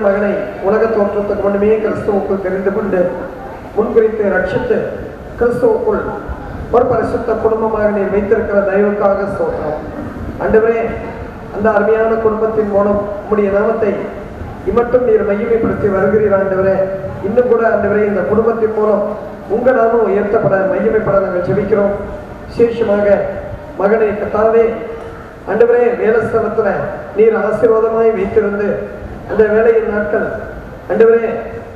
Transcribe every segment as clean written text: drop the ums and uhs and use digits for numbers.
மகனை உலக தோற்றத்துக்கு முன்னுமே கிறிஸ்துவுக்குள் தெரிந்து கொண்டு முன்குறித்து ரட்சித்து கிறிஸ்துவுக்குள் ஒரு பரிசுத்த குடும்பமாக நீர் வைத்திருக்கிற தயவுக்காக ஸ்தோத்திரம். ஆண்டவரே, அந்த அருமையான குடும்பத்தின் மூலம் உம்முடைய நாமத்தை இம்மட்டும் நீர் மையமைப்படுத்தி வருகிறீர். ஆண்டவரே, இன்னும் கூட ஆண்டவரே இந்த குடும்பத்தின் மூலம் உங்க நாமம் உயர்த்தப்பட மையமைப்பட நாங்கள் ஜெபிக்கிறோம். விசேஷமாக மகனை கத்தாவே ஆண்டவரே வேலைஸ்தலத்துல நீர் ஆசீர்வாதமாய் வைத்திருந்து அந்த வேலையின் நாட்கள் ஆண்டவரே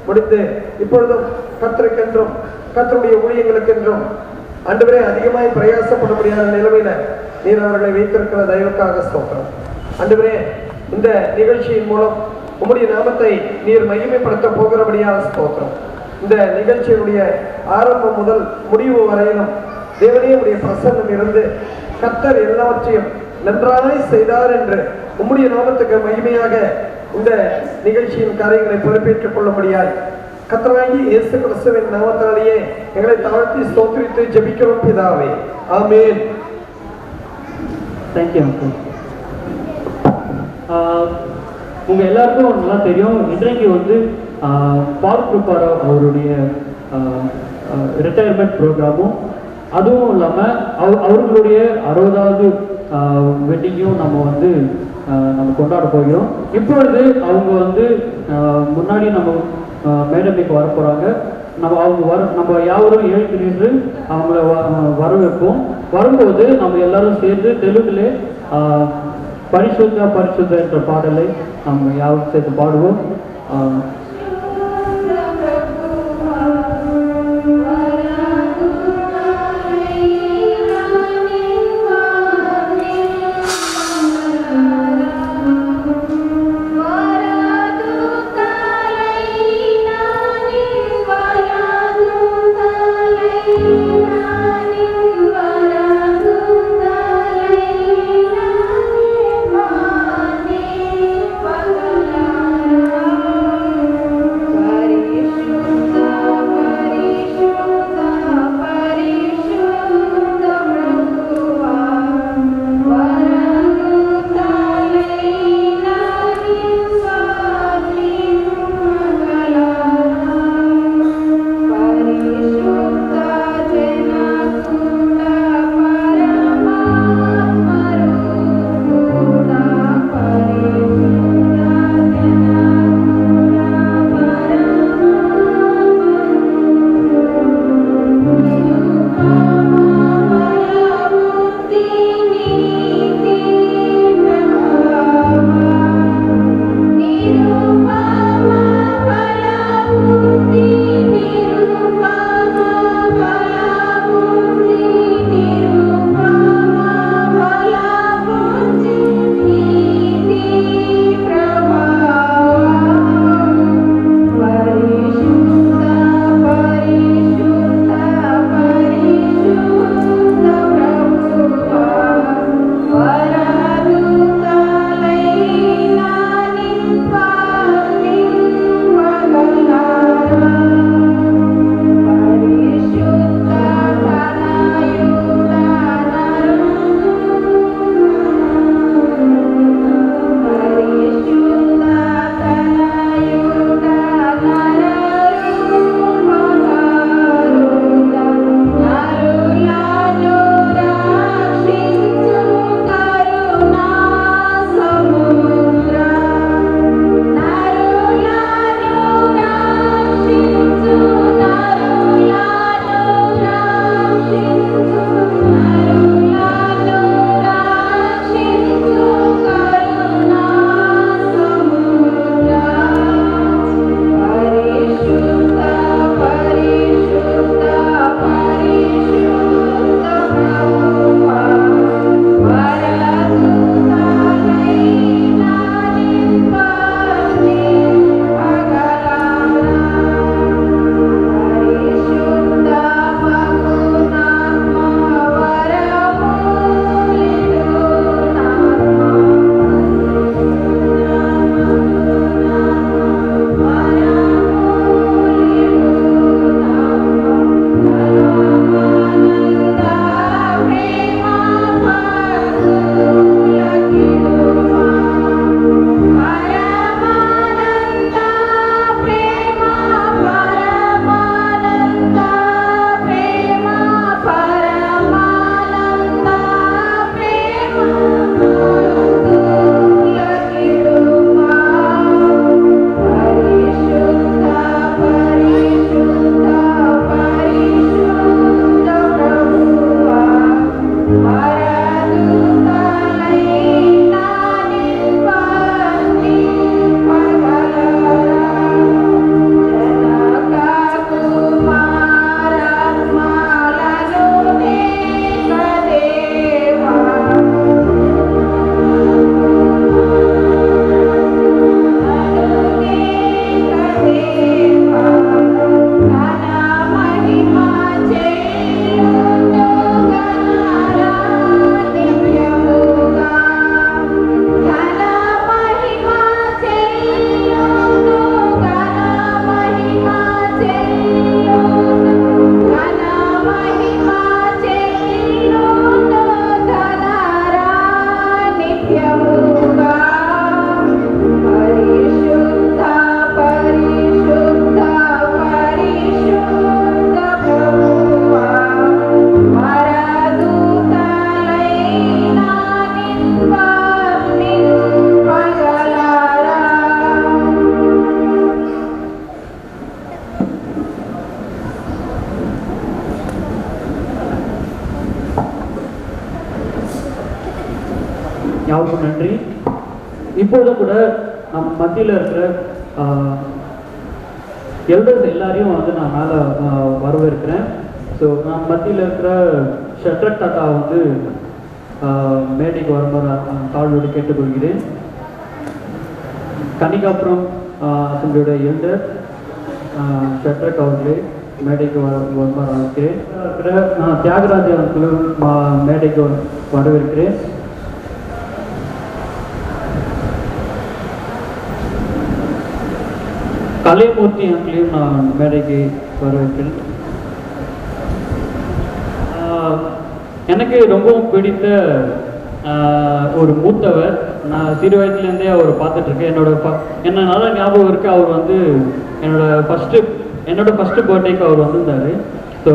முடிந்து இப்பொழுதும் கர்த்தருக்கென்றும் கர்த்தருடைய ஊழியங்களுக்கென்றும் ஆண்டவரே அதிகமாய் பிரயாசப்பட முடியாத நிலைமையில நீர் அவர்களை வைத்திருக்கிற தயவுக்காக ஸ்தோத்திரம். ஆண்டவரே, இந்த நிகழ்ச்சியின் மூலம் உம்முடைய நாமத்தை நீர் மகிமைப்படுத்த போகிறபடியாக ஸ்தோத்திரம். இந்த நிகழ்ச்சியினுடைய ஆரம்பம் முதல் முடிவு வரையிலும் தேவனே உடைய பிரசன்னம் இருந்து கர்த்தர் எல்லாவற்றையும் நன்றாய் செய்தார் என்று உம்முடைய நாமத்துக்கு மகிமையாக இந்த நிகழ்ச்சியின் காரியங்களை பொறுப்பேற்றுக் கொள்ளும்படியாய் கர்த்தராகிய இயேசு கிறிஸ்துவின் நாமத்தாலேயே எங்களை தாழ்த்தி ஸ்தோத்திரித்து ஜெபிக்கிறோம் பிதாவே, ஆமென். Thank you uncle. உங்க எல்லாருக்கும் நல்லா தெரியும், இன்றைக்கு வந்து பால் கிருபாரா அவருடைய ரிட்டையர்மெண்ட் ப்ரோக்ராமும், அதுவும் இல்லாமல் அவர்களுடைய 60வது வெட்டிங்கும் நம்ம கொண்டாட போகிறோம். இப்பொழுது அவங்க வந்து முன்னாடி நம்ம மேடமைக்கு வர போகிறாங்க. நம்ம யாவரும் எழுத்து நின்று அவங்கள வரவேற்போம். வரும்போது நம்ம எல்லாரும் சேர்ந்து தெலுங்குலே பரிசுத்த பரிசுத்த என்ற பாடலை நம்ம யாரும் சேர்த்து பாடுவோம். யாருக்கும் நன்றி. இப்போதும் கூட நம் மத்தியில் இருக்கிற எல்டர்ஸ் எல்லாரையும் வந்து நான் மேலே வரவேற்கிறேன். ஸோ நம் மத்தியில் இருக்கிற ஷட்ரக் தாத்தா வந்து மேடைக்கு வருமாறு தாழ்வோடு கேட்டுக்கொள்கிறேன். கனிகாபுரம் அசம்பிளியோட எல்டர் ஷட்ரக் அவர்களே மேடைக்கு வருமாறு அழைக்கிறேன். நான் தியாகராஜ அவர்களும் மேடைக்கு வரவேற்கிறேன். கலைமூர்த்தி அவர்களையும் நான் மேடைக்கு வரவேற்கிறேன். எனக்கு ரொம்பவும் பிடித்த ஒரு மூத்தவர், நான் சிறு வயசுலேருந்தே அவர் பார்த்துட்ருக்கேன். என்ன நல்லா ஞாபகம் இருக்குது, அவர் வந்து என்னோட ஃபஸ்ட்டு பர்த்டேக்கு அவர் வந்திருந்தார். ஸோ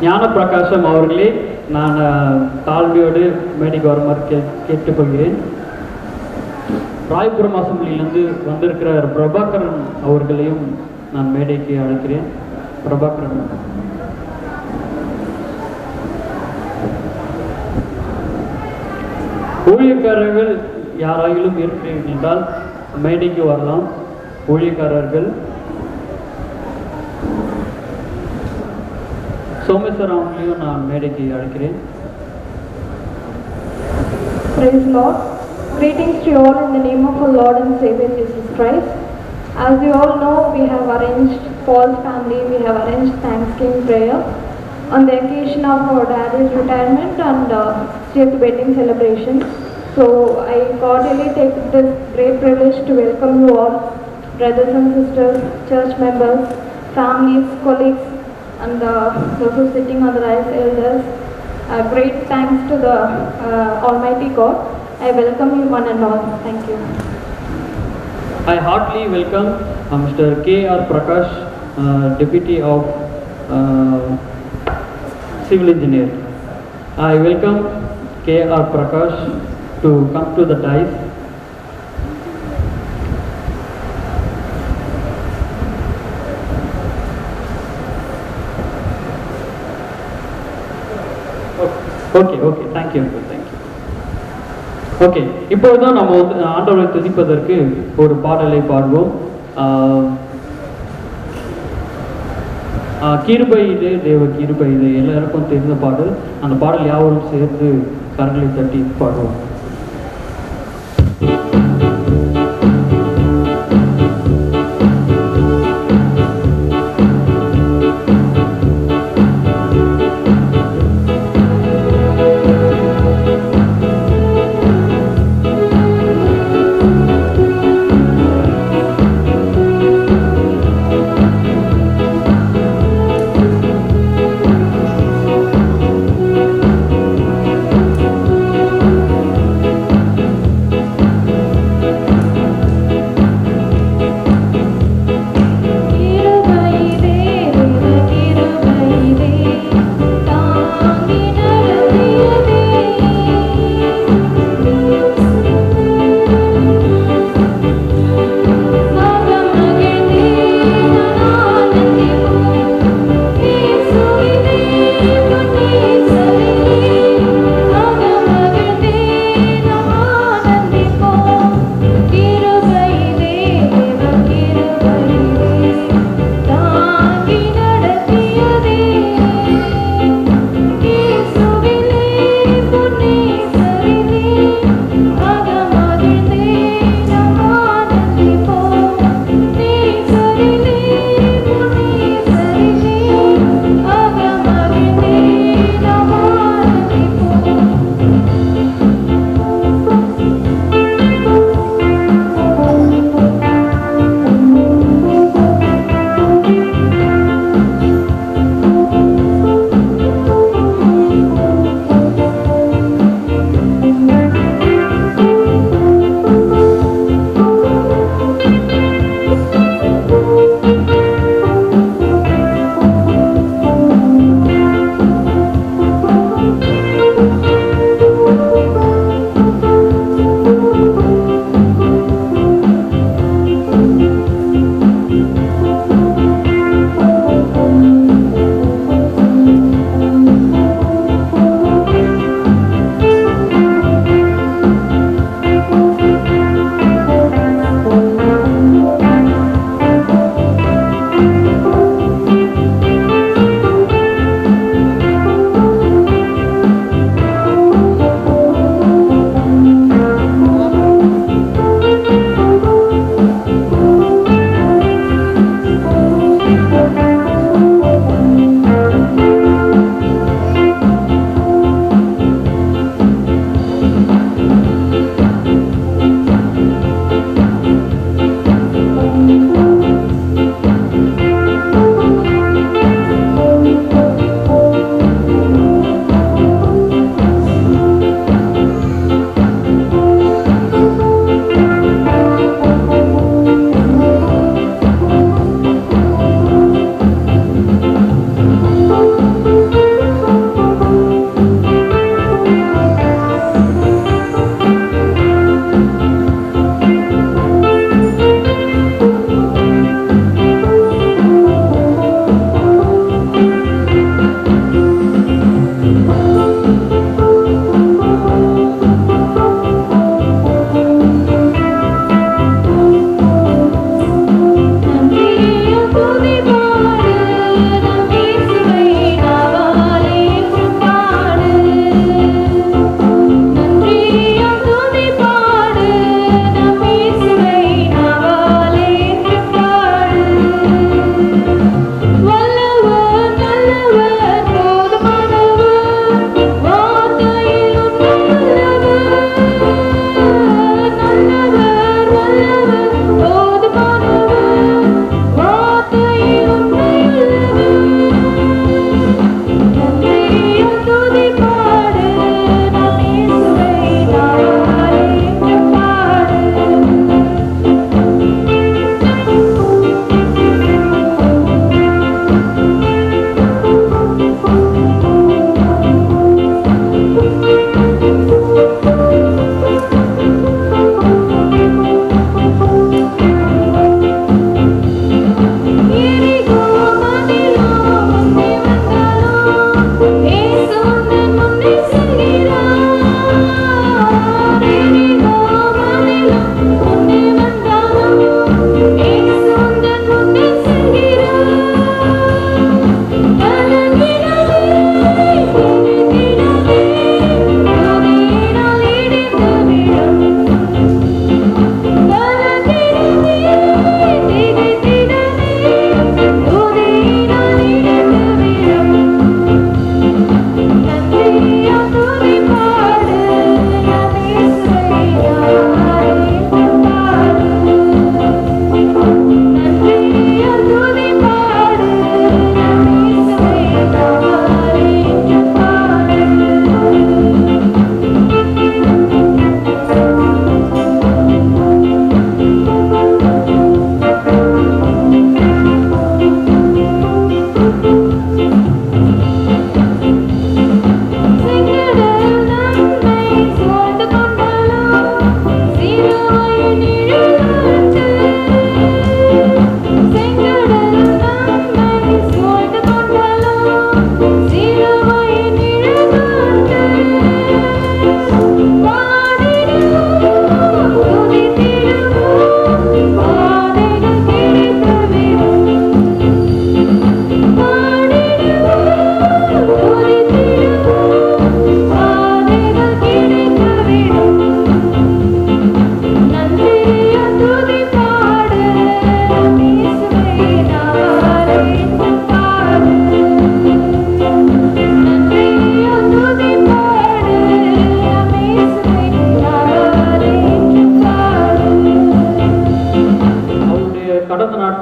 ஞானப்பிரகாசம் அவர்களே நான் தாழ்மையோடு மேடைக்கு வருமாறு கேட்டுக்கொள்கிறேன். ராயபுரம் அசம்பிளியிலேருந்து வந்திருக்கிற பிரபாகரன் அவர்களையும் நான் மேடைக்கு அழைக்கிறேன். பிரபாகரன். ஊழியக்காரர்கள் யாராயிலும் இருக்கிறீர்கள் என்றால் மேடைக்கு வரலாம். ஊழியக்காரர்கள் சோமேஸ்வரன் அவங்களையும் நான் மேடைக்கு அழைக்கிறேன். Praise Lord. Greetings to you all in the name of our Lord and Savior Jesus Christ. As you all know, we have arranged Paul's family, we have arranged Thanksgiving prayer on the occasion of our daddy's retirement and 60th wedding celebration. So I cordially take this great privilege to welcome you all, brothers and sisters, church members, families, colleagues, and those who are sitting on the rise, elders. Great thanks to the Almighty God. I welcome you one and all. Thank you. I heartily welcome Mr. K.R. Prakash, Deputy of Civil Engineer. I welcome K.R. Prakash to come to the dais. Okay. Thank you. Okay, இப்பொழுதும் நம்ம வந்து ஆண்டவரை துதிப்பதற்கு ஒரு பாடலை பாடுவோம். கிருபை இது தேவ கிருபை இது எல்லாருக்கும் தெரிந்த பாடல். அந்த பாடல் யாவரும் சேர்ந்து கரங்களை தட்டி பாடுவோம்.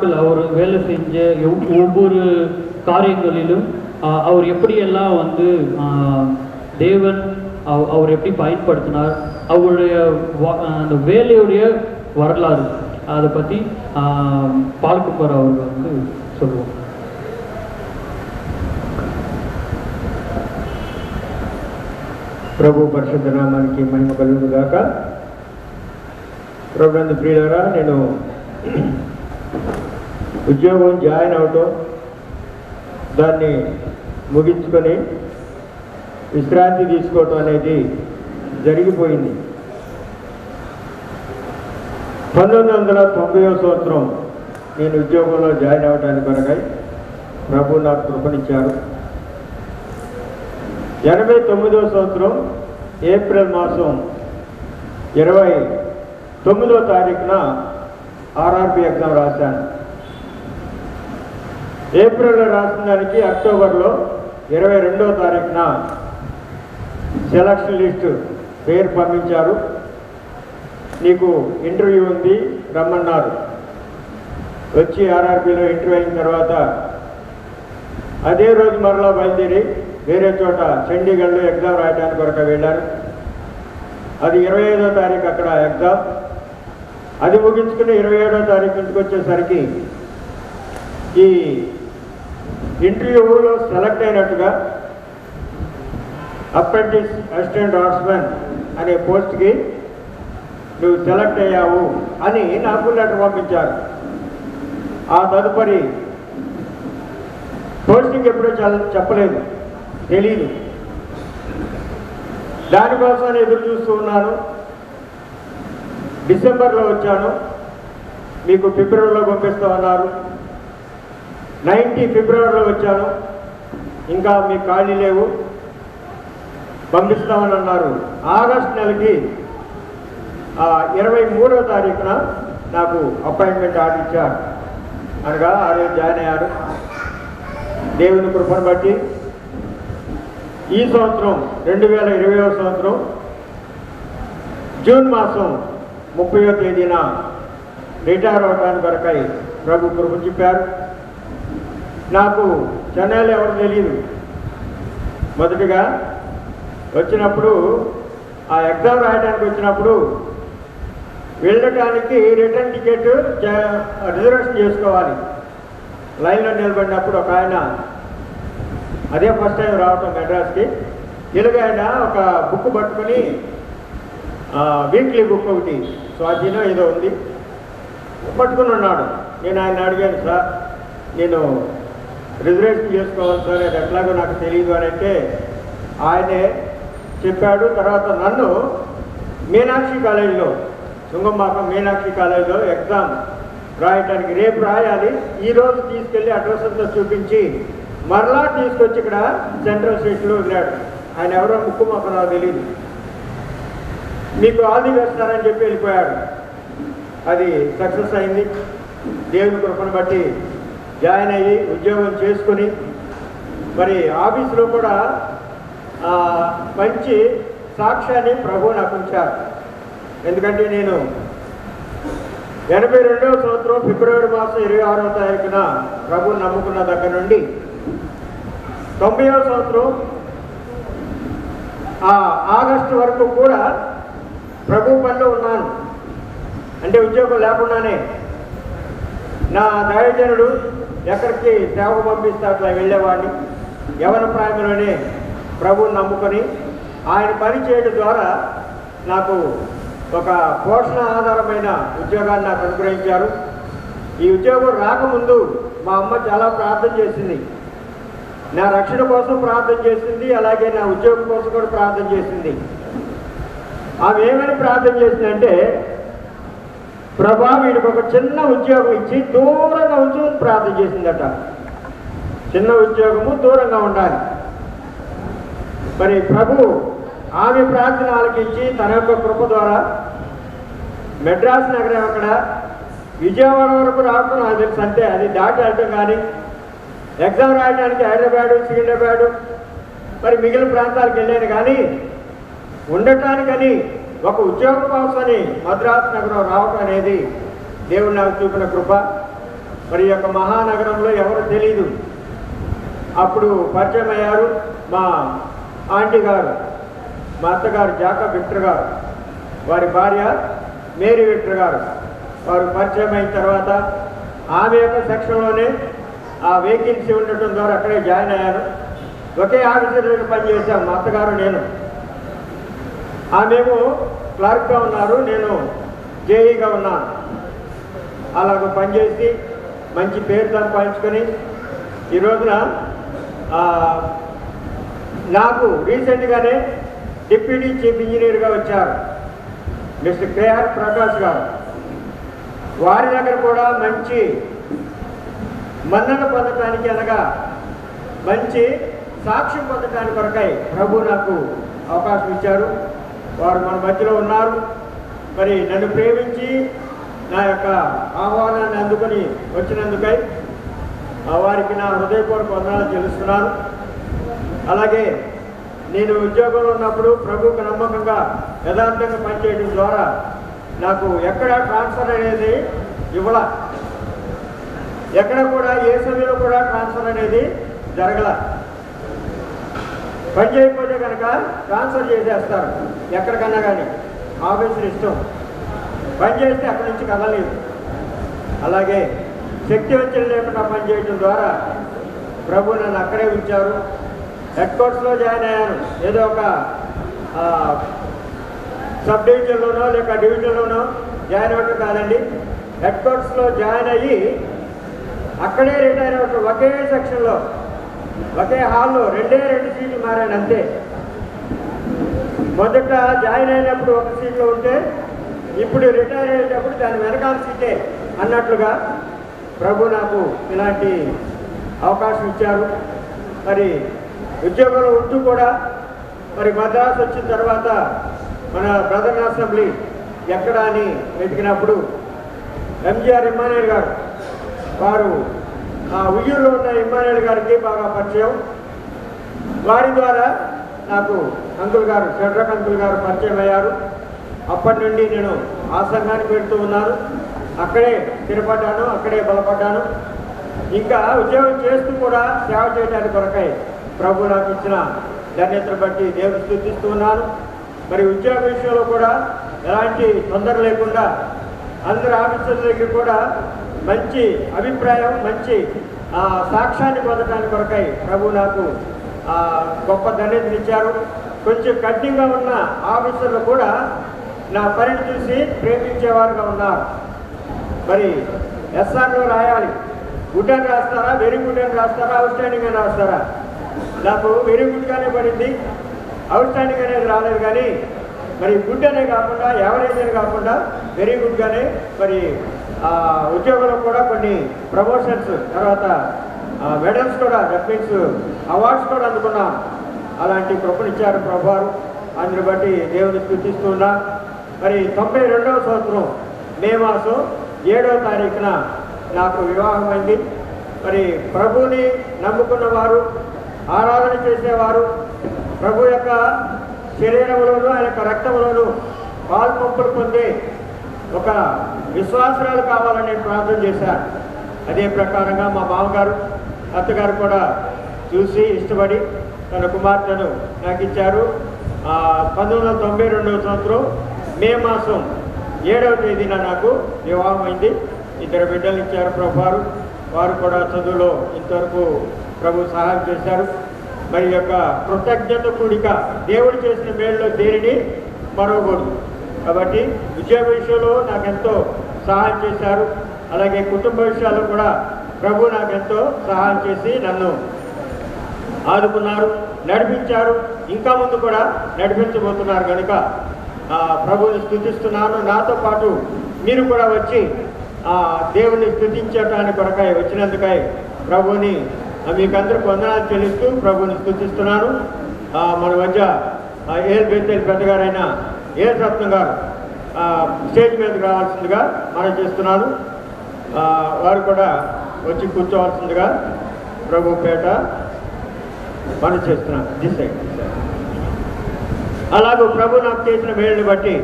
நாட்கள் அவர் வேலை செஞ்ச ஒவ்வொரு காரியங்களிலும் அவர் எப்படியெல்லாம் வந்து தேவன் அவர் எப்படி பயன்படுத்தினார், அவருடைய அந்த வேலையுடைய வரலாறு அதை பற்றி பால்குமார் அவர்கள் வந்து சொல்லுவோம். ప్రభు పరిశుద్ధ నామానికి మహిమ కలుగును గాక. ప్రభునందు ప్రియులారా, నేను ఉద్యోగం జాయిన్ అవటం, దాన్ని ముగించుకొని విశ్రాంతి తీసుకోవటం అనేది జరిగిపోయింది. 1990వ సంవత్సరం నేను ఉద్యోగంలో జాయిన్ అవ్వడానికి కొరకై ప్రభు నాకు కృపనిచ్చారు. 89వ సంవత్సరం ఏప్రిల్ మాసం 29వ తారీఖున ఆర్ఆర్బి ఎగ్జామ్ రాశాను. ఏప్రిల్లో రాసిన దానికి అక్టోబర్లో 22వ తారీఖున సెలక్షన్ లిస్టు పేరు పంపించారు. నీకు ఇంటర్వ్యూ ఉంది రమ్మన్నారు. వచ్చి ఆర్ఆర్బిలో ఇంటర్వ్యూ అయిన తర్వాత అదే రోజు మరలా బయలుదేరి వేరే చోట చండీగఢ్లో ఎగ్జామ్ రాయడానికి కొరకు వెళ్ళారు. అది 25వ తారీఖు అక్కడ ఎగ్జామ్. అది ముగించుకుని 27వ తారీఖు ఇంటికి వచ్చేసరికి ఈ ఇంటర్వ్యూలో సెలెక్ట్ అయినట్టుగా అప్రెంటిస్ అసిస్టెంట్ డ్రాఫ్ట్స్మెన్ అనే పోస్ట్కి నువ్వు సెలెక్ట్ అయ్యావు అని నాకు లెటర్ పంపించారు. ఆ తదుపరి పోస్టింగ్ ఎప్పుడో చెప్పలేదు, తెలీదు. దానికోసం ఎదురు చూస్తూ ఉన్నాను. డిసెంబర్లో వచ్చాను, మీకు ఫిబ్రవరిలో పంపిస్తామన్నారు. 19 ఫిబ్రవరిలో వచ్చాను, ఇంకా మీకు ఖాళీ లేవు, పంపిస్తామని అన్నారు. ఆగస్టు నెలకి 23వ తారీఖున నాకు అపాయింట్మెంట్ ఆర్డర్ ఇచ్చారు. అనగా ఆ రోజు జాయిన్ అయ్యారు. దేవుని కృపను బట్టి ఈ సంవత్సరం 2020వ సంవత్సరం జూన్ మాసం 30వ తేదీన రిటైర్ అవడానికి కొరకై ప్రభు కృప చెప్పారు. నాకు చెన్నైలో ఎవరు తెలియదు. మొదటిగా వచ్చినప్పుడు ఆ ఎగ్జామ్ రాయడానికి వచ్చినప్పుడు వెళ్ళడానికి రిటర్న్ టికెట్ రిజర్వేషన్ చేసుకోవాలి. లైన్లో నిలబడినప్పుడు ఒక ఆయన, అదే ఫస్ట్ టైం రావటం మెడ్రాస్కి, తెలుగైనా ఒక బుక్ పట్టుకొని వీక్లీ బుక్ ఒకటి స్వాధీనం ఏదో ఉంది పట్టుకుని ఉన్నాడు. నేను ఆయన అడిగాను, సార్ నేను రిజర్వేషన్ చేసుకోవాలి సార్, అది ఎట్లాగో నాకు తెలియదు అని అంటే ఆయనే చెప్పాడు. తర్వాత నన్ను మీనాక్షి కాలేజీలో, శృంగంబాకం మీనాక్షి కాలేజీలో ఎగ్జామ్ రాయటానికి రేపు రాయాలి, ఈరోజు తీసుకెళ్ళి అడ్రస్ అంతా చూపించి మరలా తీసుకొచ్చి ఇక్కడ సెంట్రల్ సీట్లో వదిలాడు. ఆయన ఎవరో ముక్కు మాకు నాకు తెలియదు. మీకు ఆల్ ది బెస్ట్ అని చెప్పి వెళ్ళిపోయాడు. అది సక్సెస్ అయింది. దేవుని కృపను బట్టి జాయిన్ అయ్యి ఉద్యోగం చేసుకుని మరి ఆఫీసులో కూడా మంచి సాక్ష్యాన్ని ప్రభు నాకు ఉంచారు. ఎందుకంటే నేను 82వ సంవత్సరం ఫిబ్రవరి మాసం 26వ తారీఖున ప్రభుని నమ్ముకున్న దగ్గర నుండి 90వ సంవత్సరం ఆగస్టు వరకు కూడా ప్రభు పనిలో ఉన్నాను. అంటే ఉద్యోగం లేకుండానే నా దైవజనుడు ఎక్కడికి సేవకు పంపిస్తే అట్లా వెళ్ళేవాడిని. యవన ప్రాయంలోనే ప్రభువుని నమ్ముకొని ఆయన పని చేయడం ద్వారా నాకు ఒక పోషణ ఆధారమైన ఉద్యోగాన్ని నాకు అనుగ్రహించారు. ఈ ఉద్యోగం రాకముందు మా అమ్మ చాలా ప్రార్థన చేసింది. నా రక్షణ కోసం ప్రార్థన చేసింది, అలాగే నా ఉద్యోగం కోసం కూడా ప్రార్థన చేసింది. ఆమె ఏమని ప్రార్థన చేసిందంటే, ప్రభా వీడికి ఒక చిన్న ఉద్యోగం ఇచ్చి దూరంగా ఉంచుకొని ప్రార్థన చేసిందట. చిన్న ఉద్యోగము, దూరంగా ఉండాలి. మరి ప్రభు ఆమె ప్రార్థన ఆలకించి తన యొక్క కృప ద్వారా మెడ్రాస్ నగరం అక్కడ విజయవాడ వరకు రావడం నాకు తెలుసు. అంటే అది దాటి వెళ్ళటం కానీ ఎగ్జామ్ రాయడానికి హైదరాబాదు, సికింద్రాబాదు మరి మిగిలిన ప్రాంతాలకు వెళ్ళాను. కానీ ఉండటానికని ఒక ఉద్యోగం కోసమని మద్రాసు నగరం రావటం అనేది దేవుడు నాకు చూపిన కృప. మరి యొక్క మహానగరంలో ఎవరు తెలియదు. అప్పుడు పరిచయం అయ్యారు మా ఆంటీ గారు, మా అత్తగారు జాకబ్ విక్టర్ గారు, వారి భార్య మేరీ విక్టర్ గారు. వారు పరిచయం అయిన తర్వాత ఆమె యొక్క సెక్షన్లోనే ఆ వేకెన్సీ ఉండటం ద్వారా అక్కడే జాయిన్ అయ్యాను. ఒకే ఆఫీసర్ పనిచేశాం మా అత్తగారు నేను. ఆమెమో క్లర్క్గా ఉన్నారు, నేను జేఈగా ఉన్నాను. అలాగ పనిచేసి మంచి పేరు సంపాదించుకొని ఈ రోజున నాకు రీసెంట్గానే డిప్యూటీ చీఫ్ ఇంజనీర్గా వచ్చారు మిస్టర్ కేఆర్ ప్రకాష్ గారు. వారి దగ్గర కూడా మంచి మన్నన పొందటానికి అనగా మంచి సాక్ష్యం పొందటానికి కొరకై ప్రభు నాకు అవకాశం ఇచ్చారు. వారు మన మధ్యలో ఉన్నారు. మరి నన్ను ప్రేమించి నా యొక్క ఆహ్వానాన్ని అందుకొని వచ్చినందుకై వారికి నా హృదయపూర్వక వందనాలు తెలుస్తున్నాను. అలాగే నేను ఉద్యోగంలో ఉన్నప్పుడు ప్రభువుకు నమ్మకంగా యథార్థంగా పనిచేయడం ద్వారా నాకు ఎక్కడ ట్రాన్స్ఫర్ అనేది ఇవ్వాల, ఎక్కడ కూడా ఏ సమయంలో కూడా ట్రాన్స్ఫర్ అనేది జరగల. పని చేయకపోతే కనుక ట్రాన్స్ఫర్ చేసేస్తారు ఎక్కడికన్నా కానీ, ఆఫీసులు ఇష్టం. పని చేస్తే అక్కడి నుంచి కదలేదు. అలాగే శక్తి వంచన లేకుండా పనిచేయడం ద్వారా ప్రభు నన్ను అక్కడే ఉంచారు. హెడ్ క్వార్టర్స్లో జాయిన్ అయ్యాను. ఏదో ఒక సబ్ డివిజన్లోనో లేక డివిజన్లోనో జాయిన్ అవ్వటం కాదండి. హెడ్ క్వార్టర్స్లో జాయిన్ అయ్యి అక్కడే రిటైర్ అవ్వటం. ఒకే సెక్షన్లో ఒకే హాల్లో 2 సీట్లు మారాను అంతే. మొదట జాయిన్ అయినప్పుడు ఒక సీట్లో ఉంటే ఇప్పుడు రిటైర్ అయ్యేటప్పుడు దాని వెనకాల సీటే అన్నట్లుగా ప్రభు నాకు ఇలాంటి అవకాశం ఇచ్చారు. మరి ఉద్యోగంలో ఉంటూ కూడా మరి మద్రాసు వచ్చిన తర్వాత మన బ్రదర్ అసెంబ్లీ ఎక్కడ అని వెతికినప్పుడు ఎంజీఆర్ ఇమ్మానుయేల్ గారు, వారు ఉయ్యూరులో ఉన్న ఇమ్మానుయేల్ గారికి బాగా పరిచయం. వారి ద్వారా నాకు అంకుల్ గారు, షడ్రక్ అంకుల్ గారు పరిచయం అయ్యారు. అప్పటి నుండి నేను ఆ సంఘానికి వెళ్తూ ఉన్నాను. అక్కడే స్థిరపడ్డాను, అక్కడే బలపడ్డాను. ఇంకా ఉద్యోగం చేస్తూ కూడా సేవ చేయడానికి కొరకై ప్రభు నాకు ఇచ్చిన ధన్యతను బట్టి దేవుని స్తుతిస్తూ ఉన్నాను. మరి ఉద్యోగ విషయంలో కూడా ఎలాంటి తొందర లేకుండా అందరు ఆఫీసర్ల దగ్గర కూడా మంచి అభిప్రాయం, మంచి సాక్ష్యాన్ని పొందడానికి కొరకై ప్రభు నాకు గొప్ప ధన్యతనిచ్చారు. కొంచెం కఠినంగా ఉన్న ఆఫీసర్లు కూడా నా పనిని చూసి ప్రేమించేవారుగా ఉన్నారు. మరి ఎస్ఆర్లో రాయాలి, గుడ్ అని రాస్తారా, వెరీ గుడ్ అని రాస్తారా, అవుట్ స్టాండింగ్ అని రాస్తారా? నాకు వెరీ గుడ్గానే పడింది, అవుట్ స్టాండింగ్ అనేది రాలేదు. కానీ మరి గుడ్ అనే కాకుండా, యావరేజ్ అని కాకుండా వెరీ గుడ్గానే మరి ఉద్యోగంలో కూడా కొన్ని ప్రమోషన్స్, తర్వాత మెడల్స్ కూడా, దట్ మీన్స్ అవార్డ్స్ కూడా అందుకున్నాను. అలాంటి కృపనిచ్చారు ప్రభువారు. అందుని బట్టి దేవుని స్తుతిస్తూ ఉన్నా. మరి 92వ సంవత్సరం మే మాసం 7వ తారీఖున నాకు వివాహం అయింది. మరి ప్రభువుని నమ్ముకున్న వారు, ఆరాధన చేసేవారు, ప్రభు యొక్క శరీరంలోనూ ఆయన యొక్క రక్తంలోనూ పాలు పంపులు పొంది ఒక విశ్వాసరాలు కావాలని నేను ప్రార్థన చేశాను. అదే ప్రకారంగా మా మామగారు, అత్తగారు కూడా చూసి ఇష్టపడి తన కుమార్తెను నాకు ఇచ్చారు. 1992వ సంవత్సరం మే మాసం 7వ తేదీన నాకు వివాహం అయింది. 2 బిడ్డలు ఇచ్చారు ప్రభువారు. వారు కూడా చదువులో ఇంతవరకు ప్రభు సహాయం చేశారు. మరి యొక్క కృతజ్ఞత కూడిక దేవుడు చేసిన మేలులో దేనిని మరవకూడదు. కాబట్టి ఉద్యోగ విషయంలో నాకెంతో సహాయం చేశారు. అలాగే కుటుంబ విషయాల్లో కూడా ప్రభు నాకెంతో సహాయం చేసి నన్ను ఆదుకున్నారు, నడిపించారు. ఇంకా ముందు కూడా నడిపించబోతున్నారు కనుక ప్రభువుని స్తుతిస్తున్నాను. నాతో పాటు మీరు కూడా వచ్చి దేవుని స్తుతించటానికి కొరకై వచ్చినందుకై ప్రభువుని మీకందరికి వందనాలు చెల్లిస్తూ ప్రభువుని స్తుతిస్తున్నాను. మన మధ్య ఏల్ బేతేల్ పెద్దగారైన ఏల్ రత్నం గారు స్టేజ్ మీదకి రావాల్సిందిగా మనం చేస్తున్నాను. వారు కూడా వచ్చి కూర్చోవాల్సిందిగా ప్రభు పేట మనం చేస్తున్నాం. అలాగూ ప్రభు నాకు చేసిన మేలుని బట్టి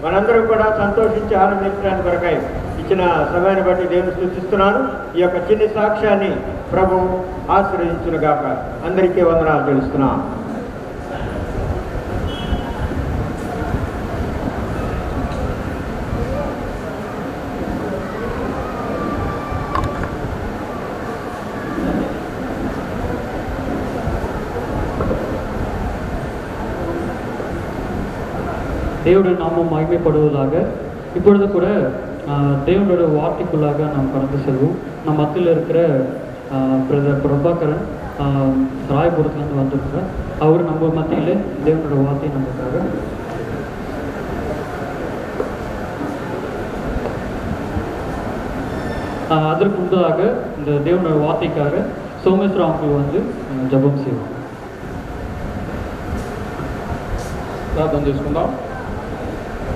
మనందరం కూడా సంతోషించి ఆనందించడానికి కొరకై ఈ ఇచ్చిన సమయాన్ని బట్టి దేవుని స్తుతిస్తున్నాను. ఈ యొక్క చిన్న సాక్ష్యాన్ని ప్రభు ఆశీర్వదించునుగాక. అందరికీ వందనాలు తెలుస్తున్నాను. தேவனுடைய நாமம் மகிமைப்படுவதாக. இப்பொழுது கூட தேவனுடைய வார்த்தைக்குள்ளாக நாம் கடந்து செல்வோம். நம் மத்தியில் இருக்கிற பிரதர் பிரபாகரன் ராயபுரத்துலேருந்து வந்திருக்கிறார். அவர் நம்ம மத்தியில் தேவனுடைய வார்த்தை நமக்காக. அதற்கு முன்பதாக இந்த தேவனுடைய வார்த்தைக்காக சோமேஸ்வர அவர்கள் வந்து ஜபம் செய்வோம். ప్రార్థన చేసుకుందాం.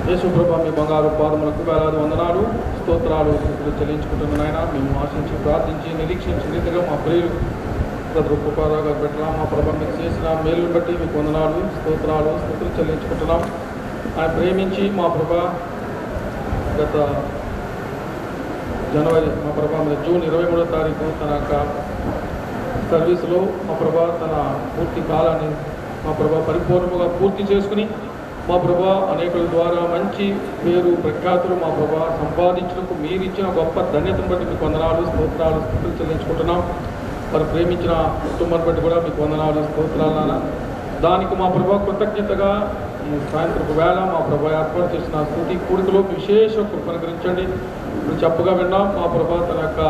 యేసు ప్రభువా, మీ బంగారు పాదములకు వేలాది వందనాలు, స్తోత్రాలు, స్తుతులు చెల్లించుకుంటున్న నాయన, మేము ఆశించి ప్రార్థించి నిరీక్షించిన రీతిగా మా ప్రియులు బ్రదర్ కృపారావు గారు పెట్టినా మా ప్రభా మీకు చేసిన మేలును బట్టి మీకు వందనాలు, స్తోత్రాలు, స్తుతులు చెల్లించుకుంటున్నాం. ఆయన ప్రేమించి మా ప్రభా గత జనవరి మా ప్రభా జూన్ 23వ తారీఖు తన యొక్క సర్వీసులో మా ప్రభా తన పూర్తి కాలాన్ని మా ప్రభా పరిపూర్ణంగా పూర్తి చేసుకుని మా ప్రభా అనేకుల ద్వారా మంచి పేరు ప్రఖ్యాతులు మా ప్రభా సంపాదించడానికి మీరు ఇచ్చిన గొప్ప ధన్యతను బట్టి మీకు వందనాలు, స్తోత్రాలు, స్తుతులు చెల్లించుకుంటున్నాం. వారు ప్రేమించిన కుటుంబాన్ని బట్టి కూడా మీకు వందనాలు, స్తోత్రాలు నాన్న. దానికి మా ప్రభా కృతజ్ఞతగా ఈ సాయంత్రపు వేళ మా ప్రభా ఏర్పాటు చేసిన స్తుతి కూడికలో విశేష కృపను గురించండి. ఇప్పుడు చెప్పగా విన్నాం మా ప్రభా తన యొక్క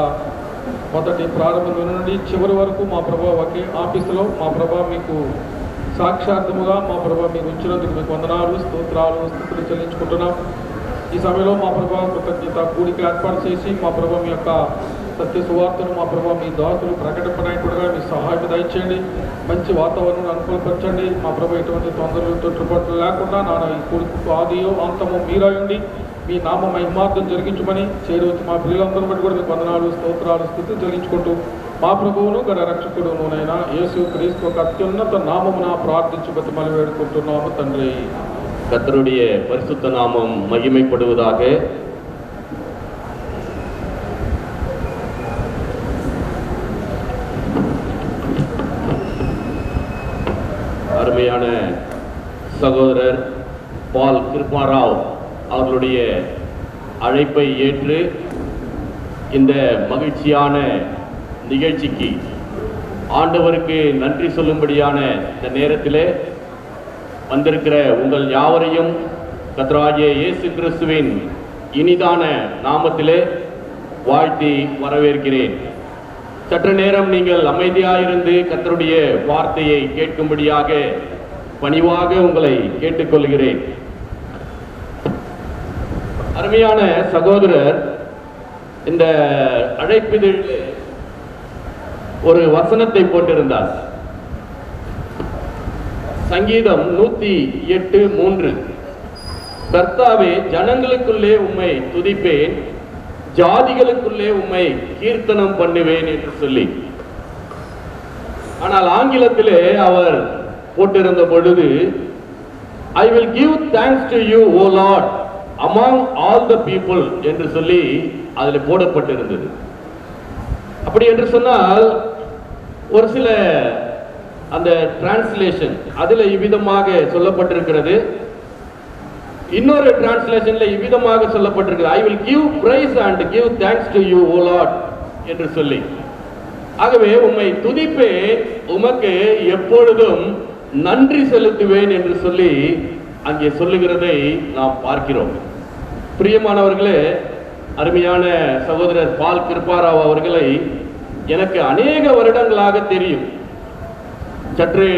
మొదటి ప్రారంభం నుండి చివరి వరకు మా ప్రభా ఒకే ఆఫీసులో మా ప్రభా మీకు సాక్షాత్ముగా మా ప్రభా మీరు ఉంచినందుకు మీకు వందనాలు, స్తోత్రాలు, స్తుతులు చెల్లించుకుంటున్నాం. ఈ సమయంలో మా ప్రభా కృతజ్ఞత కూడిక ఏర్పాటు చేసి మా ప్రభా మీ యొక్క సత్య సువార్తను మా ప్రభా మీ దాసులు ప్రకటింపనైనట్టుగా మీ సహాయం దయచేయండి. మంచి వాతావరణం అనుకూలపరచండి. మా ప్రభా ఎటువంటి తొందరలు తొట్టుబాట్లు లేకుండా నాన్న ఈ కూడికకు ఆదియో అంతమో మీరాయండి. మీ నామ మహిమార్థం జరిగించమని చేరవచ్చు మా ప్రియులందరూ బట్టి కూడా మీకు వందనాలు, స్తోత్రాలు, స్తుతులు చెల్లించుకుంటూ మా ప్రభువును గల రక్షకుడునైనా యేసు క్రీస్తు ఒక అత్యున్నత నామమున ప్రార్థించి బతిమలు వేడుకుంటున్నాము తండ్రి. கர்த்தருடைய பரிசுத்த நாமம் மகிமைப்படுவதாக. அருமையான சகோதரர் பால் கிருபாராவ் அவர்களுடைய அழைப்பை ஏற்று இந்த மகிழ்ச்சியான நிகழ்ச்சிக்கு ஆண்டவருக்கு நன்றி சொல்லும்படியான இந்த நேரத்திலே வந்திருக்கிற உங்கள் யாவரையும் கர்த்தராகிய இயேசு கிறிஸ்துவின் இனிதான நாமத்திலே வாழ்த்தி வரவேற்கிறேன். சற்று நேரம் நீங்கள் அமைதியாயிருந்து கர்த்தருடைய வார்த்தையை கேட்கும்படியாக பணிவாக உங்களை கேட்டுக்கொள்கிறேன். அருமையான சகோதரர் இந்த அழைப்பிதழில் ஒரு வசனத்தை போட்டிருந்தார். சங்கீதம் 108:3, கர்த்தாவே ஜனங்களுக்குள்ளே உம்மை துதிப்பேன், ஜாதிகளுக்குள்ளே உம்மை கீர்த்தனம் பண்ணுவேன் என்று சொல்லி. ஆனால் ஆங்கிலத்திலே அவர் போட்டிருந்த பொழுது I will give thanks to you, O Lord, among all the people என்று சொல்லி அதில் போடப்பட்டிருந்தது. அப்படி என்று சொன்னால் ஒரு சில அந்த டிரான்ஸ்லேஷன் அதில் இவ்விதமாக சொல்லப்பட்டிருக்கிறது. இன்னொரு டிரான்ஸ்லேஷன்ல இவ்விதமாக சொல்லப்பட்டிருக்கிறது, I will give praise and give thanks to you, O Lord என்று சொல்லி. ஆகவே உம்மை துதிப்பேன், உமக்கு எப்பொழுதும் நன்றி செலுத்துவேன் என்று சொல்லி அங்கே சொல்லுகிறதை நாம் பார்க்கிறோம். பிரியமானவர்களே, அருமையான சகோதரர் பால் கிருபாராவ் அவர்களை எனக்கு அநேக வருடங்களாக தெரியும். சற்று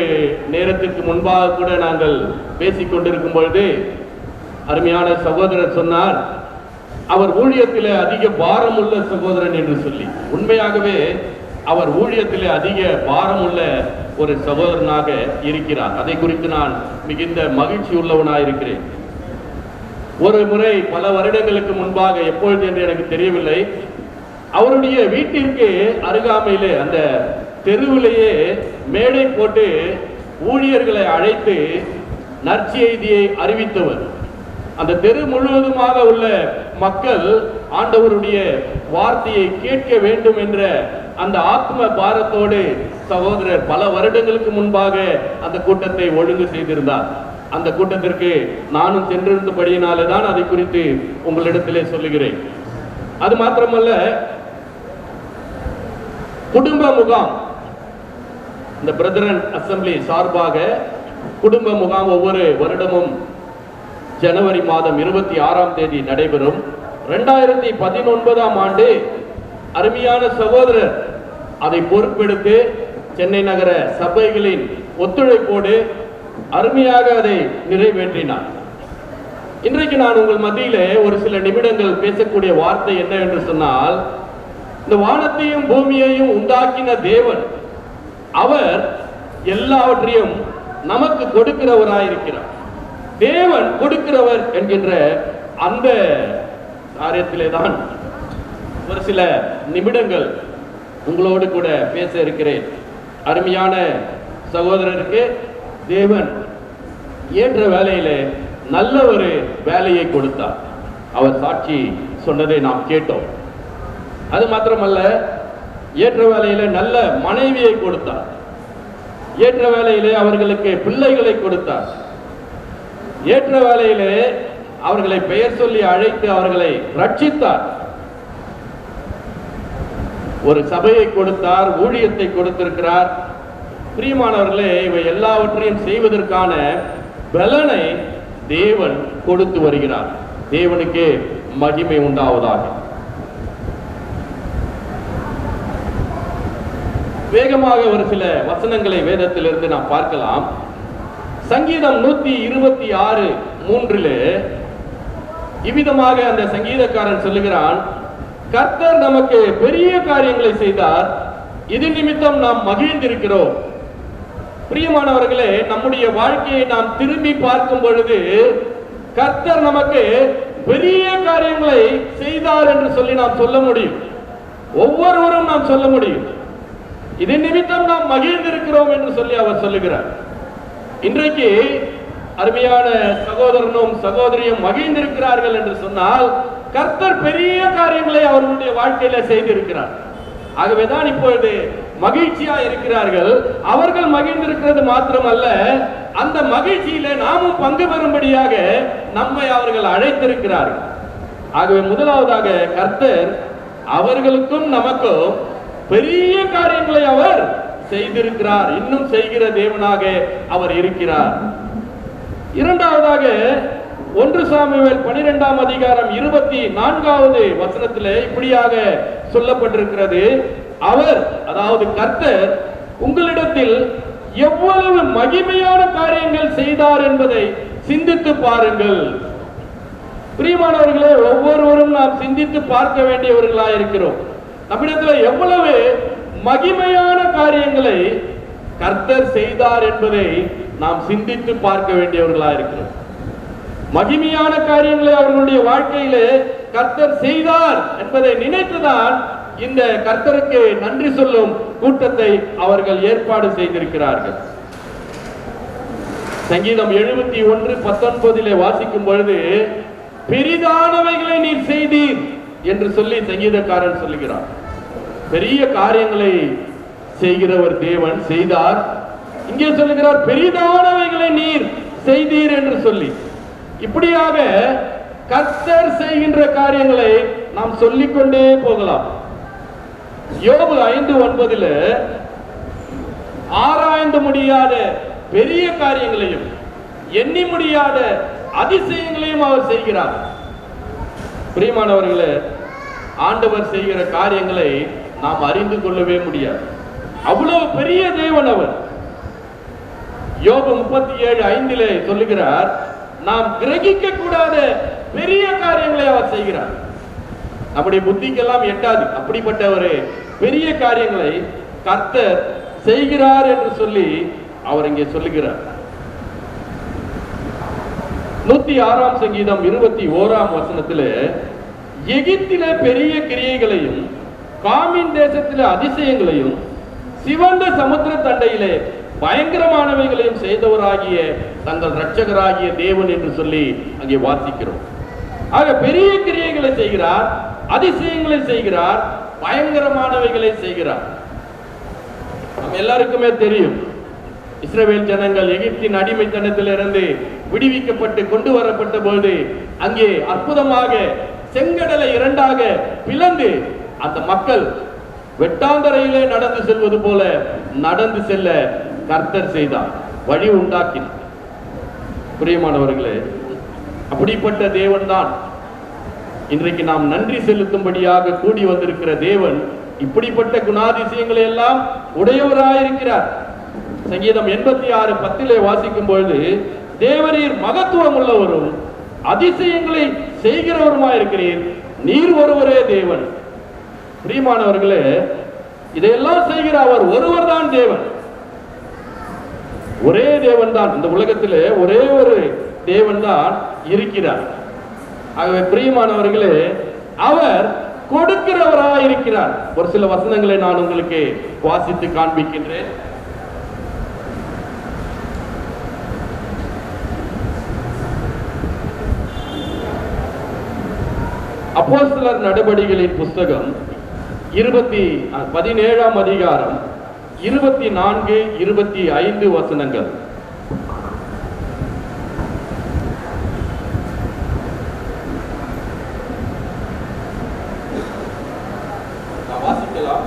நேரத்திற்கு முன்பாக கூட நாங்கள் பேசிக் கொண்டிருக்கும் பொழுது அருமையான சகோதரர் சொன்னார், அவர் ஊழியத்திலே அதிக பாரம் உள்ள சகோதரன் என்று சொல்லி. உண்மையாகவே அவர் ஊழியத்திலே அதிக பாரம் உள்ள ஒரு சகோதரனாக இருக்கிறார். அதை குறித்து நான் மிகுந்த மகிழ்ச்சி உள்ளவனாயிருக்கிறேன். ஒரு முறை பல வருடங்களுக்கு முன்பாக, எப்பொழுது என்று எனக்கு தெரியவில்லை, அவருடைய வீட்டிற்கு அருகாமையிலே அந்த தெருவிலேயே மேடை போட்டு ஊழியர்களை அழைத்து நற்செய்தியை அறிவித்தவர். அந்த தெரு முழுவதுமாக உள்ள மக்கள் ஆண்டவருடைய வார்த்தையை கேட்க வேண்டும் என்ற அந்த ஆத்ம பாரத்தோடு சகோதரர் பல வருடங்களுக்கு முன்பாக அந்த கூட்டத்தை ஒழுங்கு செய்திருந்தார். அந்த கூட்டத்திற்கு நானும் சென்றிருந்தபடியினாலே தான் அதை குறித்து உங்களிடத்திலே சொல்லுகிறேன். அது மாத்திரமல்ல, குடும்ப முகாம், இந்த பிரதரன் அசம்பிளி சார்பாக குடும்ப முகாம் ஒவ்வொரு வருடமும் ஜனவரி மாதம் 26ஆம் தேதி நடைபெறும். 2019ஆம் ஆண்டு அருமையான சகோதரர் அதை பொறுப்பெடுத்து சென்னை நகர சபைகளின் ஒத்துழைப்போடு அருமையாக அதை நிறைவேற்றினார். இன்றைக்கு நான் உங்கள் மத்தியிலே ஒரு சில நிமிடங்கள் பேசக்கூடிய வார்த்தை என்ன என்று சொன்னால், இந்த வானத்தையும் பூமியையும் உண்டாக்கின தேவன், அவர் எல்லாவற்றையும் நமக்கு கொடுக்கிறவராயிருக்கிறார். தேவன் கொடுக்கிறவர் என்கின்ற அந்த காரியத்திலே தான் ஒரு சில நிமிடங்கள் உங்களோடு கூட பேச இருக்கிறேன். அருமையான சகோதரருக்கு தேவன் ஏற்ற வேலையிலே நல்ல ஒரு வேலையை கொடுத்தார். அவர் சாட்சி சொன்னதை நாம் கேட்டோம். அது மாத்திரமல்ல, ஏற்ற வேலையில நல்ல மனைவியை கொடுத்தார். ஏற்ற வேலையிலே அவர்களுக்கு பிள்ளைகளை கொடுத்தார். ஏற்ற வேலையிலே அவர்களை பெயர் சொல்லி அழைத்து அவர்களை ரட்சித்தார். ஒரு சபையை கொடுத்தார், ஊழியத்தை கொடுத்திருக்கிறார். பிரியமானவர்களே, இவை எல்லாவற்றையும் செய்வதற்கான பலனை தேவன் கொடுத்து வருகிறார். தேவனுக்கு மகிமை உண்டாவதாக. வேகமாக ஒரு சில வசனங்களை வேதத்திலிருந்து நாம் பார்க்கலாம். சங்கீதம் 126:3 இவ்விதமாக அந்த சங்கீதக்காரன் சொல்லுகிறான், கர்த்தர் நமக்கு பெரிய காரியங்களை செய்தார், இது நிமித்தம் நாம் மகிழ்ந்திருக்கிறோம். பிரியமானவர்களே, நம்முடைய வாழ்க்கையை நாம் திரும்பி பார்க்கும் பொழுது கர்த்தர் நமக்கு பெரிய காரியங்களை செய்தார் என்று சொல்லி நாம் சொல்ல முடியும். ஒவ்வொருவரும் நாம் சொல்ல முடியும், இது நிமித்தம் நாம் மகிழ்ந்திருக்கிறோம் என்று சொல்லி அவர் சொல்லுகிறார். இன்றைக்கு அருமையான சகோதரனும் சகோதரியும் மகிழ்ந்திருக்கிறார்கள் என்று சொன்னால் கர்த்தர் பெரிய காரியங்களை அவர்களுடைய வாழ்க்கையில செய்திருக்கிறார். ஆகவேதான் இப்பொழுது மகிழ்ச்சியா இருக்கிறார்கள். அவர்கள் மகிழ்ந்திருக்கிறது மாத்திரமல்ல, அந்த மகிழ்ச்சியில நாமும் பங்கு பெறும்படியாக நம்மை அவர்கள் அழைத்திருக்கிறார்கள். ஆகவே முதலாவதாக கர்த்தர் அவர்களுக்கும் நமக்கும் பெரிய காரியங்களை அவர் செய்திருக்கிறார், இன்னும் செய்கிற தேவனாக அவர் இருக்கிறார். இரண்டாவதாக 1 சாமுவேல் 12ஆம் அதிகாரம் 24வது வசனத்திலே இப்படியாக சொல்லப்பட்டிருக்கிறது, அவர், அதாவது கர்த்தர் உங்களிடத்தில் எவ்வளவு மகிமையான காரியங்கள் செய்தார் என்பதை சிந்தித்து பாருங்கள். பிரியமானவர்களே, ஒவ்வொருவரும் நாம் சிந்தித்து பார்க்க வேண்டியவர்களாக இருக்கிறோம். நம்மிடத்தில் எவ்வளவு மகிமையான காரியங்களை கர்த்தர் செய்தார் என்பதை நாம் சிந்தித்து பார்க்க வேண்டியவர்களாக இருக்கிறோம். மகிமையான காரியங்களை அவர்களுடைய வாழ்க்கையிலே கர்த்தர் செய்தார் என்பதை நினைத்துதான் இந்த கர்த்தருக்கு நன்றி சொல்லும் கூட்டத்தை அவர்கள் ஏற்பாடு செய்திருக்கிறார்கள். சங்கீதம் 71:19 வாசிக்கும் பொழுது, பெரிதானவைகளை நீர் செய்தீர் என்று சொல்லி சங்கீதக்காரன் சொல்லுகிறார். பெரிய காரியங்களை செய்கிறவர் தேவன் செய்தார். இங்கே சொல்லுகிறார், பெரிதானவைகளை நீர் செய்தீர் என்று சொல்லி. இப்படியாக கர்த்தர் செய்கின்ற காரியங்களை நாம் சொல்லிக்கொண்டே போகலாம். யோபு 5:9 ஆராய்ந்து முடியாத பெரிய காரியங்களையும் எண்ணி முடியாத அதிசயங்களையும் அவர் செய்கிறார். பிரியமானவர்களே, ஆண்டவர் செய்கிற காரியங்களை நாம் அறிந்து கொள்ளவே முடியாது. அவ்வளவு பெரிய தேவன் அவர். யோபு 37:5 சொல்லுகிறார், நாம் கிரகிக்க கூடாத பெரிய காரியங்களை அவர் செய்கிறார். நம்முடைய புத்திக்கெல்லாம் எட்டாது அப்படிப்பட்ட ஒரு பெரிய காரியங்களை கர்த்தர் செய்கிறார் என்று சொல்லி அவர் இங்கே சொல்லுகிறார். 106ஆம் சங்கீதம் 21ஆம் வசனத்திலே, எகிப்திலே பெரிய கிரியைகளையும் காமின் தேசத்திலே அதிசயங்களையும் சிவந்த சமுத்திர தண்டையிலே பயங்கரமானவைகளையும் செய்தவராகிய தங்கள் இரட்சகராகிய தேவன் என்று சொல்லி அங்கே வாசிக்கிறோம். ஆக பெரிய கிரியைகளை செய்கிறார், அதிசயங்களை செய்கிறார், பயங்கரமானவைகளை செய்கிறார். நம்ம எல்லாருக்குமே தெரியும், இஸ்ரவேல் ஜனங்கள் எகிப்தின் அடிமைத்தனத்திலிருந்து விடுவிக்கப்பட்டு கொண்டு வரப்பட்ட பொழுது அங்கே அற்புதமாக செங்கடலை இரண்டாக பிளந்து அந்த மக்கள் வெட்டாந்தரையிலே நடந்து செல்வது போல நடந்து செல்ல கர்த்தர் செய்தார், வழி உண்டாக்கினார். பிரியமானவர்களே, அப்படிப்பட்ட தேவன் தான் இன்றைக்கு நாம் நன்றி செலுத்தும்படியாக கூடி வந்திருக்கிற தேவன். இப்படிப்பட்ட குணாதிசயங்களை எல்லாம் உடையவராயிருக்கிறார். சங்கீதம் 86:10 வாசிக்கும் பொழுது, தேவரீர் மகத்துவம் உள்ளவரும் அதிசயங்களை செய்கிறவருமாயிருக்கிறீர், நீர் ஒருவரே தேவன். பிரியமானவர்களே, இதையெல்லாம் செய்கிற அவர் ஒருவர் தான் தேவன். ஒரே தேவன் தான் இந்த உலகத்திலே, ஒரே ஒரு தேவன் தான் இருக்கிறார். ஆகவே பிரியமானவர்களே, அவர் கொடுக்கிறவராயிருக்கிறார். ஒரு சில வசனங்களை நான் உங்களுக்கு வாசித்து காண்பிக்கின்றேன். அப்போஸ்தலர் நடபடிகளின் புஸ்தகம் 17ஆம் அதிகாரம் 24, 25 வசனங்கள். வாசிக்கலாம்.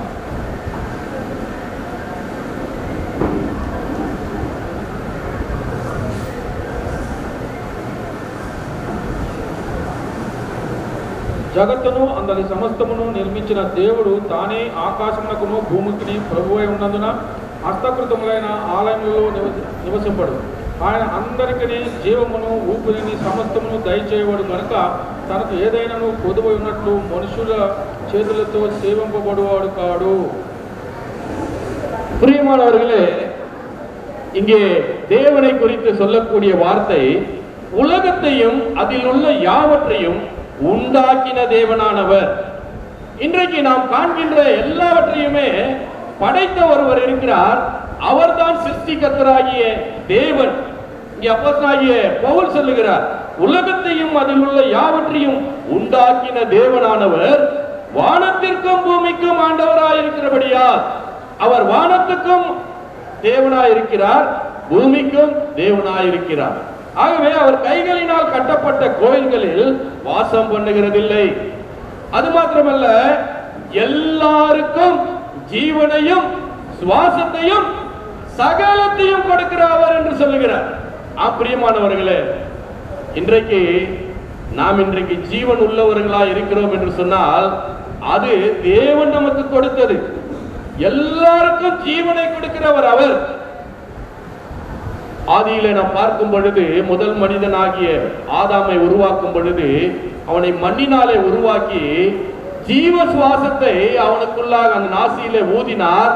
జగత్తును అందరి సమస్తమును నిర్మించిన దేవుడు తానే ఆకాశమునకును భూమికిని ప్రభువై ఉన్నందున హస్తకృతములైన ఆలయములలో నివసింపడు. ఆయన అందరికీ జీవమును ఊపిరిని సమస్తమును దయచేయబడు కనుక తనకు ఏదైనాను కొదువై ఉన్నట్లు మనుషుల చేతులతో సేవింపబడువాడు కాడు. பிரியமானவர்களே, இங்கே தேவனை குறித்து சொல்லக்கூடிய வார்த்தை, உலகத்தையும் அதில் உள்ள யாவற்றையும் உண்டாக்கின தேவனானவர். இன்றைக்கு நாம் காண்கின்ற எல்லாவற்றையுமே படைத்த ஒருவர் இருக்கிறார், அவர்தான் சிருஷ்டிகர்த்தராகிய தேவன். இங்கே அப்போஸ்தலனாகிய பவுல் சொல்லுகிறார், உலகத்தையும் அதில் உள்ள யாவற்றையும் உண்டாக்கின தேவனானவர் வானத்திற்கும் பூமிக்கும் ஆண்டவராயிருக்கிறபடியால் அவர் வானத்துக்கும் தேவனாயிருக்கிறார், பூமிக்கும் தேவனாயிருக்கிறார். ஆகவே அவர் கைகளினால் கட்டப்பட்ட கோயில்களில் வாசம் பண்ணுகிறதில்லை. அது மாத்திரமல்ல, எல்லாருக்கும் ஜீவனையும் சுவாசத்தையும் சகலத்தையும் கொடுக்கிற அவர் என்று சொல்லுகிறார். பிரியமானவர்களே, இன்றைக்கு நாம் ஜீவன் உள்ளவர்களா இருக்கிறோம் என்று சொன்னால் அது தேவன் நமக்கு கொடுத்தது. எல்லாருக்கும் ஜீவனை கொடுக்கிறவர் அவர். ஆதியிலே நாம் பார்க்கும் பொழுது, முதல் மனிதனாகிய ஆதாமை உருவாக்கும் பொழுது அவனை மண்ணினாலே உருவாக்கி ஜீவ சுவாசத்தை அவனுக்குள்ளாக அந்த நாசியிலே ஊதினார்.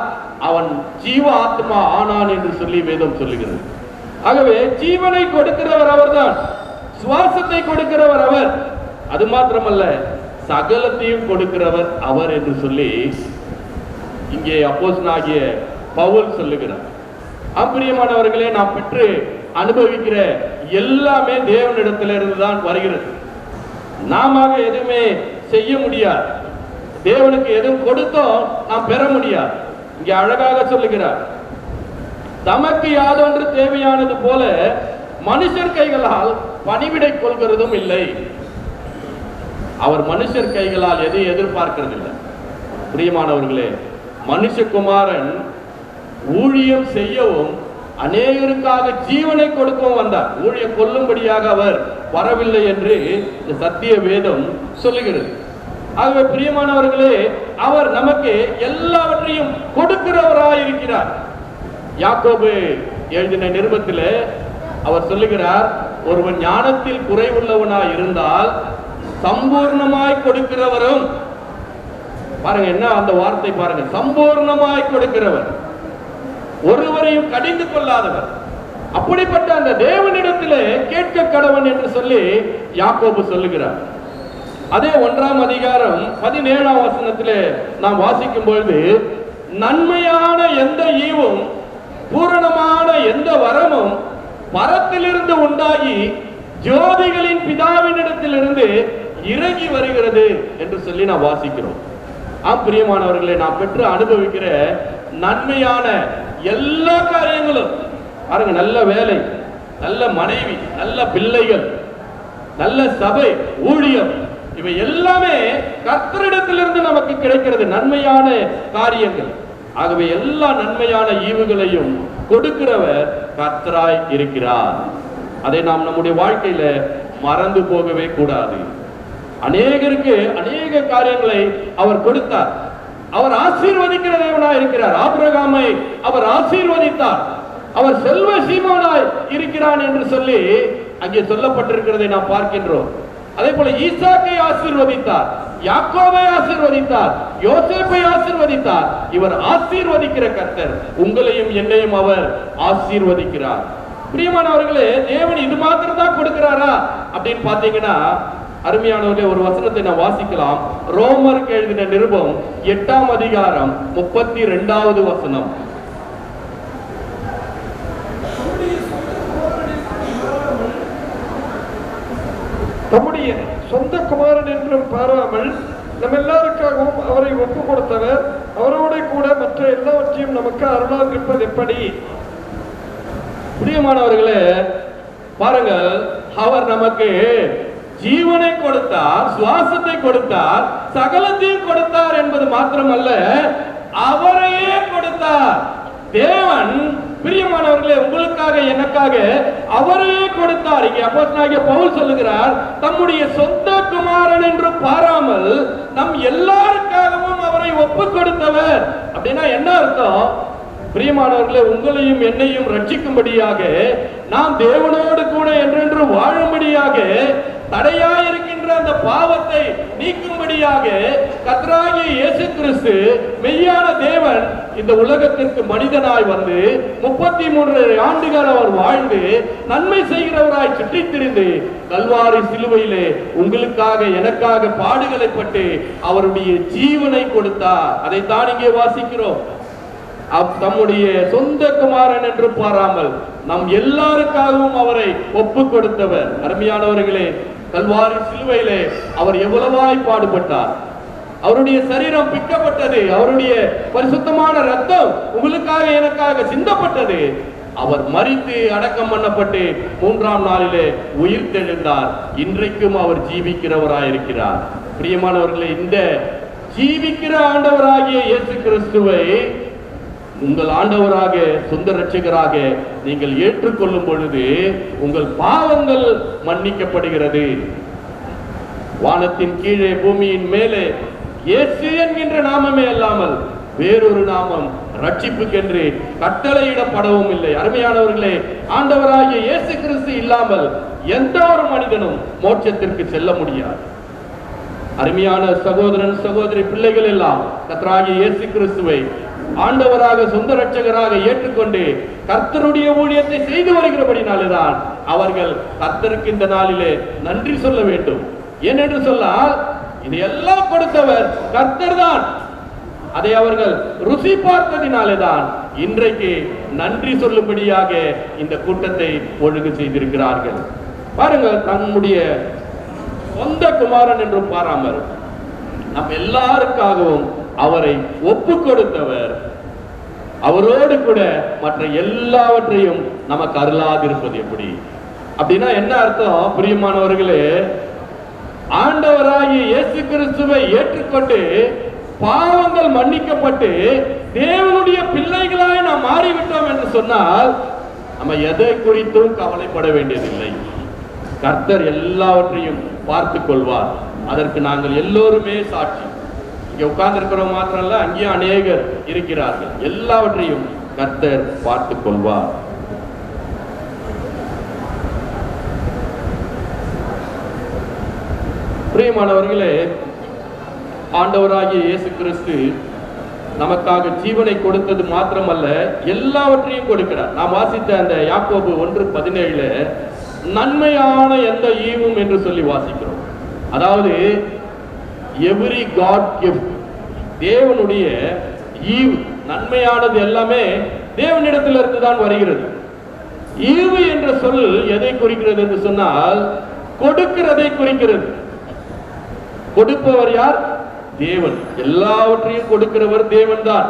அவன் ஜீவ ஆத்மா ஆனான் என்று சொல்லி வேதம் சொல்லுகிறது. ஆகவே ஜீவனை கொடுக்கிறவர் அவர்தான், சுவாசத்தை கொடுக்கிறவர் அவர். அது மாத்திரமல்ல, சகலத்தையும் கொடுக்கிறவர் அவர் என்று சொல்லி இங்கே அப்போஸ்தலனாகிய பவுல் சொல்லுகிறார். பிரியமானவர்களே, நாம் பெற்று அனுபவிக்கிற எல்லாமே தேவனிடத்திலிருந்து தான் வருகிறது. நாம எதுவுமே செய்ய முடியாது. தேவனுக்கு எதுவும் கொடுத்தோம் நாம் பெற முடியாது. இங்கே அழகாக சொல்லுகிறார், தமக்கு யாதொன்று தேவையானது போல மனுஷர் கைகளால் பணிவிடை கொள்கிறதும் இல்லை. அவர் மனுஷர் கைகளால் எதையும் எதிர்பார்க்கிறது இல்லை. பிரியமானவர்களே, மனுஷகுமாரன் ஊழியம் செய்யவும் அநேகருக்காக ஜீவனை கொடுக்கவும் வந்தார். ஊழியம் கொள்ளும்படியாக அவர் வரவில்லை என்று இந்த சத்திய வேதம் சொல்லுகிறது. ஆகவே பிரியமானவர்களே, அவர் நமக்கு எல்லாவற்றையும் கொடுக்கிறவராயிருக்கிறார். யாக்கோபு எழுதின நிருபத்தில் அவர் சொல்லுகிறார், ஒருவன் ஞானத்தில் குறைவுள்ளவனாய் இருந்தால் சம்பூர்ணமாய் கொடுக்கிறவரும். பாருங்க என்ன அந்த வார்த்தை பாருங்க, சம்பூர்ணமாய் கொடுக்கிறவர், ஒருவரையும் கடிந்து கொள்ளாதவர். அப்படிப்பட்ட அந்த தேவனிடத்திலே கேட்க கடவன் என்று சொல்லி யாக்கோபு சொல்லுகிறார். அதே 1ஆம் அதிகாரம் 17ஆம் வசனத்திலே நாம் வாசிக்கும் பொழுது, நன்மையான எந்த ஈவும் பூரணமான எந்த வரமும் பரத்திலிருந்து உண்டாகி ஜோதிகளின் பிதாவினிடத்திலிருந்து இறங்கி வருகிறது என்று சொல்லி நான் வாசிக்கிறோம். ஆம் பிரியமானவர்களே, நாம் பெற்று அனுபவிக்கிற நன்மையான எல்லா காரியங்களும் பாருங்க, நல்ல வேலை, நல்ல மனைவி, நல்ல பிள்ளைகள், நல்ல சபை ஊழியம், இவை எல்லாமே கர்த்தரிடத்திலிருந்து நமக்கு கிடைக்கிறது நன்மையான காரியங்கள். ஆகவே எல்லா நன்மையான ஈவுகளையும் கொடுக்கிறவர் கர்த்தராய் இருக்கிறார். அதை நாம் நம்முடைய வாழ்க்கையில மறந்து போகவே கூடாது. அநேகருக்கு அநேக காரியங்களை அவர் கொடுத்தார். அவர் ஆசீர்வதிக்கிற தேவனாய் இருக்கிறார். ஆபிரகாமை அவர் ஆசீர்வதித்தார். அவர் செல்வ சீமானாய் இருக்கிறான் என்று சொல்லி அங்கே சொல்லப்பட்டிருக்கிறதை நாம் பார்க்கின்றோம். அதே போல ஈசாக்கை ஆசீர்வதித்தார், யாக்கோபை ஆசீர்வதித்தார், யோசேப்பை ஆசீர்வதித்தார். இவர் ஆசீர்வதிக்கிற கர்த்தர். உங்களையும் என்னையும் அவர் ஆசீர்வதிக்கிறார். பிரியமானவர்களே, தேவன் இது மாத்திரம் தான் கொடுக்கிறாரா அப்படின்னு பாத்தீங்கன்னா, அருமையானவர்களே, ஒரு வசனத்தை நான் வாசிக்கலாம். ரோமருக்கு எழுதின நிருபம் 8ஆம் அதிகாரம் 32வது வசனம். தம்முடைய சொந்த குமாரன் என்றும் பாராமல் நம்ம எல்லாருக்காகவும் அவரை ஒப்பு கொடுத்தவர் அவரோட கூட மற்ற எல்லாவற்றையும் நமக்கு அருளாக இருப்பது எப்படி? பிரியமானவர்களே, பாருங்கள், அவர் நமக்கு ஜீவனை கொடுத்தார், சுவாசத்தை கொடுத்தார், சகலத்தையும் கொடுத்தார் என்பது மாத்திரமல்ல, அவரையே கொடுத்தார். தேவன் பிரியமானவர்களே, உங்களுக்காக எனக்காக அவரையே கொடுத்தார். இங்கே அப்போஸ்தலனாகிய பவுல் சொல்லுகிறார், தம்முடைய சொந்த குமாரன் என்று பாராமல் நம் எல்லாருக்காகவும் அவரை ஒப்பு கொடுத்தவர். அப்படின்னா என்ன அர்த்தம்? பிரியமானவர்களே, உங்களையும் என்னையும் ரட்சிக்கும்படியாக, நாம் தேவனோடு கூட என்றென்று வாழும்படியாக, தடையாயிருக்கின்ற அந்த பாவத்தை நீக்கும்படியாக கர்த்தராகிய இயேசு கிறிஸ்து மெய்யான தேவன் இந்த உலகத்திற்கு மனிதனாய் வந்து 33 ஆண்டுகள் அவர் வாழ்ந்து நன்மை செய்கிறவராய் சுற்றித் திரிந்து கல்வாரி சிலுவையிலே உங்களுக்காக எனக்காக பாடுகளை பட்டு அவருடைய ஜீவனை கொடுத்தார். அதைத்தான் இங்கே வாசிக்கிறோம். தம்முடைய சொந்த குமாரன் என்று பாராமல் நம் எல்லாருக்காகவும் அவரை ஒப்பு கொடுத்தவர். அருமையானவர்களே, கல்வாரி சிலுவையிலே அவர் எவ்வளவாய் பாடுபட்டார். அவருடைய சரீரம் பிக்கப்பட்டது, அவருடைய பரிசுத்தமான ரத்தம் உங்களுக்காக எனக்காக சிந்தப்பட்டது. அவர் மரித்து அடக்கம் பண்ணப்பட்டு 3ஆம் நாளிலே உயிர் தெழுந்தார். இன்றைக்கும் அவர் ஜீவிக்கிறவராயிருக்கிறார். பிரியமானவர்களே, இந்த ஜீவிக்கிற ஆண்டவராகிய இயேசு கிறிஸ்துவை உங்கள் ஆண்டவராக சொந்த இரட்சகராக நீங்கள் ஏற்றுக்கொள்ளும் பொழுது உங்கள் பாவங்கள் மன்னிக்கப்படுகிறது. வானத்தின் கீழே பூமியின் மேலே இயேசு என்கின்ற நாமமே அல்லாமல் வேறொரு நாமம் ரட்சிப்புக்கென்று கட்டளையிடப்படவும் இல்லை. அருமையானவர்களே, ஆண்டவராகிய இயேசு கிறிஸ்து இல்லாமல் எந்த ஒரு மனிதனும் மோட்சத்திற்கு செல்ல முடியாது. அருமையான சகோதரன் சகோதரி பிள்ளைகள் எல்லாம் கர்த்தராகிய இயேசு கிறிஸ்துவை ஆண்டவராக சொந்த இரட்சகராக ஏற்றுக்கொண்டு கர்த்தருடைய ஊழியத்தை செய்து வருகிறபடினால்தான் அவர்கள் கர்த்தருக்கு இந்த நாளிலே நன்றி சொல்ல வேண்டும். ஏனென்று சொன்னால், இது எல்லாம் கொடுத்தவர் கர்த்தர் தான். அதை அவர்கள் ருசி பார்த்ததினாலேதான் இன்றைக்கு நன்றி சொல்லும்படியாக இந்த கூட்டத்தை ஒழுங்கு செய்திருக்கிறார்கள். பாருங்கள், தன்னுடைய சொந்த குமாரன் என்று பாராமல் நம் எல்லாருக்காகவும் அவரை ஒப்பு கொடுத்தவர் அவரோடு கூட மற்ற எல்லாவற்றையும் நமக்கு அருளாதிருப்பது எப்படி? அப்படின்னா என்ன அர்த்தம்? பிரியமானவர்களே, ஆண்டவராகிய இயேசு கிறிஸ்துவை ஏற்றுக்கொண்டு பாவங்கள் மன்னிக்கப்பட்டு தேவனுடைய பிள்ளைகளாய் நாம் மாறிவிட்டோம் என்று சொன்னால் நம்ம எதை குறித்தும் கவலைப்பட வேண்டியதில்லை. கர்த்தர் எல்லாவற்றையும் பார்த்துக் கொள்வார். அதற்கு நாங்கள் எல்லோருமே சாட்சி. இங்க உட்கார்ந்து இருக்கிறவங்க மாத்திரம் இல்ல, அங்கேயும் அநேகர் இருக்கிறார்கள். எல்லாவற்றையும் கர்த்தர் பார்த்துக் கொள்வார். பிரியமானவர்களே, ஆண்டவராகிய இயேசு கிறிஸ்து நமக்காக ஜீவனை கொடுத்தது மாத்திரமல்ல, எல்லாவற்றையும் கொடுக்கிறார். நாம் வாசித்த அந்த யாக்கோபு 1:17 நன்மையான எந்த ஈவும் என்று சொல்லி வாசிக்கிறோம். அதாவது எவ்ரி காட் கிஃப்ட், தேவனுடைய ஈவு, நன்மையானது எல்லாமே தேவனிடத்திலிருந்து தான் வருகிறது. ஈவு என்ற சொல் எதை குறிக்கிறது என்று சொன்னால், கொடுக்கிறதை குறிக்கிறது. கொடுப்பவர் யார்? தேவன். எல்லாவற்றையும் கொடுக்கிறவர் தேவன் தான்.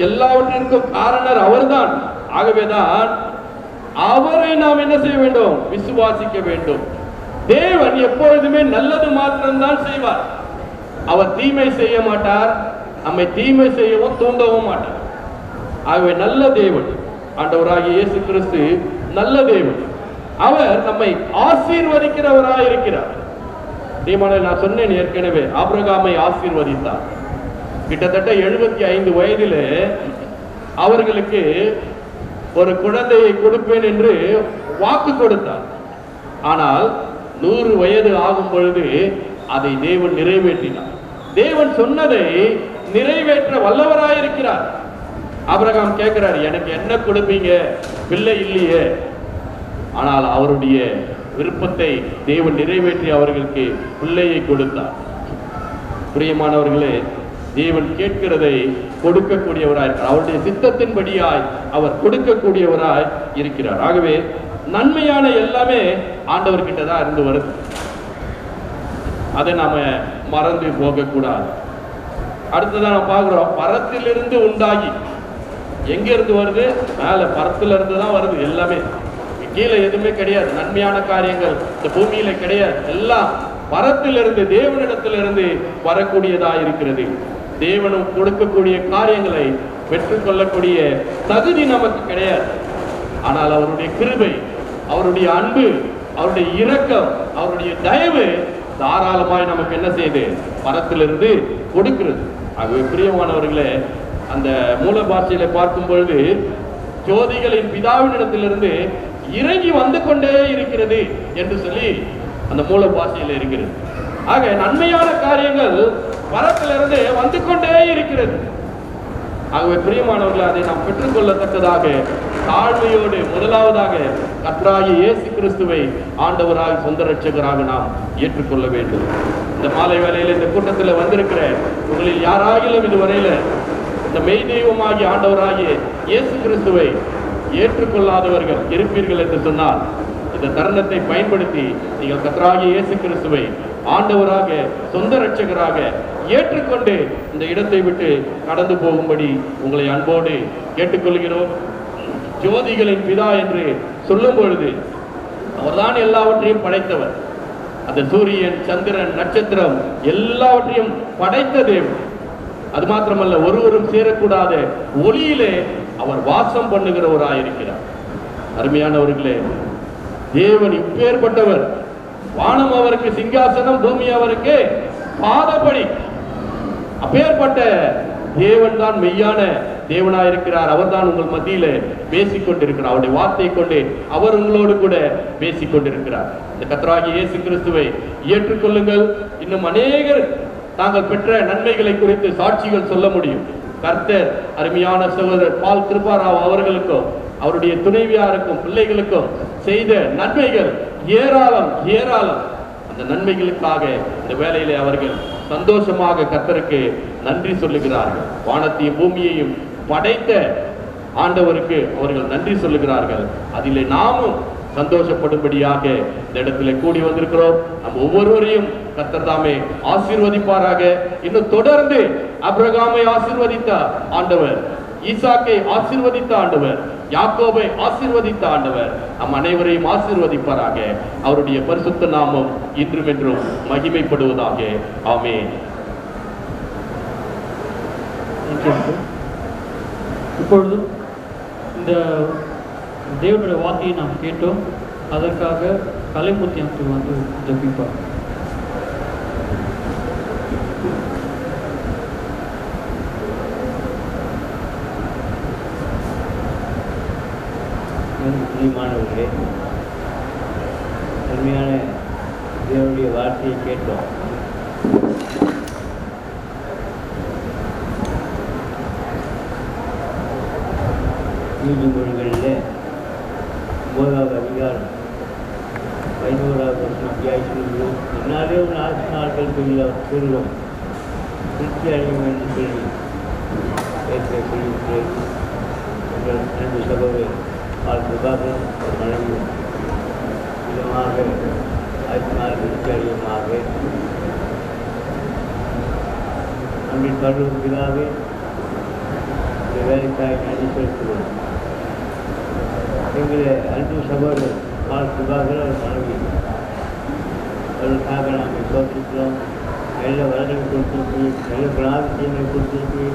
எல்லாவற்றிற்கும் காரணர் அவர்தான். ஆகவேதான் அவரை நாம் என்ன செய்ய வேண்டும்? விசுவாசிக்க வேண்டும். தேவன் எப்பொழுதுமே நல்லது மாத்திரம்தான் செய்வார். அவர் தீமை செய்ய மாட்டார், நம்மை தீமை செய்யவும் தூண்டவும் மாட்டார். ஆகவே நல்ல தேவன் ஆண்டவராகிய இயேசு கிறிஸ்து நல்ல தேவன். அவர் நம்மை ஆசீர்வதிக்கிறவராய் இருக்கிறார். நான் சொன்னேன் ஏற்கனவே, ஆபிரகாமை ஆசீர்வதித்தார். கிட்டத்தட்ட 75 வயதிலே அவர்களுக்கு ஒரு குழந்தையை கொடுப்பேன் என்று வாக்கு கொடுத்தார். ஆனால் 100 வயது ஆகும் பொழுது அதை தேவன் நிறைவேற்றினார். தேவன் சொன்னதை நிறைவேற்ற வல்லவராயிருக்கிறார். ஆபிரகாம் கேட்கிறார், எனக்கு என்ன கொடுப்பீங்க? பிள்ளை இல்லையே. ஆனால் அவருடைய விருப்பத்தை தேவன் நிறைவேற்றி அவர்களுக்கு பிள்ளையை கொடுத்தார். பிரியமானவர்களே, தேவன் கேட்கிறதை கொடுக்கக்கூடியவராய் இருக்கிறார். அவருடைய சித்தத்தின்படியாய் அவர் கொடுக்கக்கூடியவராய் இருக்கிறார். ஆகவே நன்மையான எல்லாமே ஆண்டவர்கிட்ட தான் இருந்து வருது. அதை நாம மறந்து போகக்கூடாது. அடுத்ததான் நம்ம பார்க்கிறோம், பரத்திலிருந்து உண்டாகி. எங்க இருந்து வருது? மேல பரத்துல இருந்து தான் வருது. எல்லாமே கீழே எதுவுமே கிடையாது. நன்மையான காரியங்கள் இந்த பூமியில கிடையாது. எல்லாம் பரத்திலிருந்து, தேவனிடத்திலிருந்து வரக்கூடியதா இருக்கிறது. தேவனும் கொடுக்கக்கூடிய காரியங்களை பெற்றுக்கொள்ளக்கூடிய தகுதி நமக்கு கிடையாது. ஆனால் அவருடைய கிருபை, அவருடைய அன்பு, அவருடைய இரக்கம், அவருடைய தயவு தாராளமாய் நமக்கு என்ன செய்யுது? பரத்திலிருந்து கொடுக்கிறது. ஆகவே பிரியமானவர்களே, அந்த மூல பாஷையில பார்க்கும் பொழுது ஜோதிகளின் பிதாவினிடத்திலிருந்து இறங்கி வந்து கொண்டே இருக்கிறது என்று சொல்லி அந்த மூல பாஷையில இருக்கிறது. ஆக நன்மையான காரியங்கள் பரத்திலிருந்து வந்து கொண்டே இருக்கிறது. ஆகவே பிரியமானவர்கள், அதை நாம் பெற்றுக்கொள்ளத்தக்கதாக தாழ்மையோடு முதலாவதாக கர்த்தராகிய இயேசு கிறிஸ்துவை ஆண்டவராக சொந்த இரட்சகராக நாம் ஏற்றுக்கொள்ள வேண்டும். இந்த மாலை வேளையில் இந்த கூட்டத்தில் வந்திருக்கிற உங்களில் யாராகிலும் இதுவரையில இந்த மெய் தெய்வமாகிய ஆண்டவராகிய இயேசு கிறிஸ்துவை ஏற்றுக்கொள்ளாதவர்கள் இருப்பீர்கள் என்று சொன்னால், இந்த தருணத்தை பயன்படுத்தி நீங்கள் கர்த்தராகிய இயேசு கிறிஸ்துவை ஆண்டவராக சொந்த இரட்சகராக ஏற்றுக்கொண்டு இந்த இடத்தை விட்டு கடந்து போகும்படி உங்களை அன்போடு கேட்டுக்கொள்கிறோம். ஜோதிகளின் பிதா என்று சொல்லும் பொழுது அவர்தான் எல்லாவற்றையும் படைத்தவர். அந்த சூரியன், சந்திரன், நட்சத்திரம் எல்லாவற்றையும் படைத்த தேவன். அது மாத்திரமல்ல, ஒருவரும் சேரக்கூடாத ஒளியிலே அவர் வாசம் பண்ணுகிறவராயிருக்கிறார். அருமையானவர்களே, தேவன் இப்பேற்பட்டவர். வானம் அவருக்கு சிங்காசனம், பூமி அவருக்கு பாதபடி. அப்பேற்பட்ட தேவன் தான் மெய்யான தேவனாயிருக்கிறார். அவர் தான் உங்கள் மத்தியில பேசிக் கொண்டிருக்கிறார். அவருடைய வார்த்தையை கொண்டு அவர் உங்களோடு கூட பேசிக் கொண்டிருக்கிறார். இந்த கர்த்தராகிய இயேசு கிறிஸ்துவை ஏற்றுக்கொள்ளுங்கள். இன்னும் அநேகர் தாங்கள் பெற்ற நன்மைகளை குறித்து சாட்சிகள் சொல்ல முடியும். கர்த்தர் அருமையான சகோதரர் பால் கிருபாராவ் அவர்களுக்கும் அவருடைய துணைவியாருக்கும் பிள்ளைகளுக்கும் செய்த நன்மைகள் ஏராளம் ஏராளம். அந்த நன்மைகளுக்காக இந்த வேளையிலே அவர்கள் சந்தோஷமாக கர்த்தருக்கு நன்றி சொல்லுகிறார்கள். வானத்தையும் பூமியையும் படைத்த ஆண்டவருக்கு அவர்கள் நன்றி சொல்லுகிறார்கள். அதிலே நாமும் சந்தோஷப்படும்படியாக இந்த இடத்துல கூடி வந்திருக்கிறோம். நம் ஒவ்வொருவரையும் கர்த்தர் தாமே ஆசீர்வதிப்பாராக. இன்னும் தொடர்ந்து ஆபிரகாமை ஆசீர்வதித்த ஆண்டவர், ஈசாக்கை ஆசீர்வதித்த ஆண்டவர், யாக்கோபை ஆசீர்வதித்த ஆண்டவர் நம் அனைவரையும் ஆசீர்வதிப்பாராக. அவருடைய பரிசுத்த நாமம் இன்றும் என்றும் மகிமைப்படுவதாக. ஆமென். இப்பொழுது இந்த தேவனுடைய வார்த்தையை நாம் கேட்டோம். அதற்காக கலைமூர்த்தி அங்கிள் வந்து ஜெபிப்பார். பிரியமானவர்களே, அருமையான தேவனுடைய வார்த்தையை கேட்டோம். நீதிமொழிகளில் 9வது அதிகாரம் 11வது வசனம் அப்படியாய் சொல்கிறோம். என்னாலே ஒரு 4 நாட்கள் பெறுவோம், திருப்தி அடையும் என்று சொல்லி சொல்லியிருக்கிறேன். எங்கள் அன்பு சகோதரர் பால் பிரபாகரன் மனைவி விதமாக ஆத்மா திருப்தி அடையுமாக அன்பின் பரலோக பிதாவே, இந்த வேலைக்காக நன்றி செலுத்துகிறோம். எங்களை அன்பு சகோதரர் பால் சுகாதார மனைவி அவர்களுக்காக நாங்கள் சோதிக்கிறோம். நல்ல வரங்களை கொடுத்திருக்கு, நல்ல பிரார்த்தனைகளை கொடுத்திருக்கு.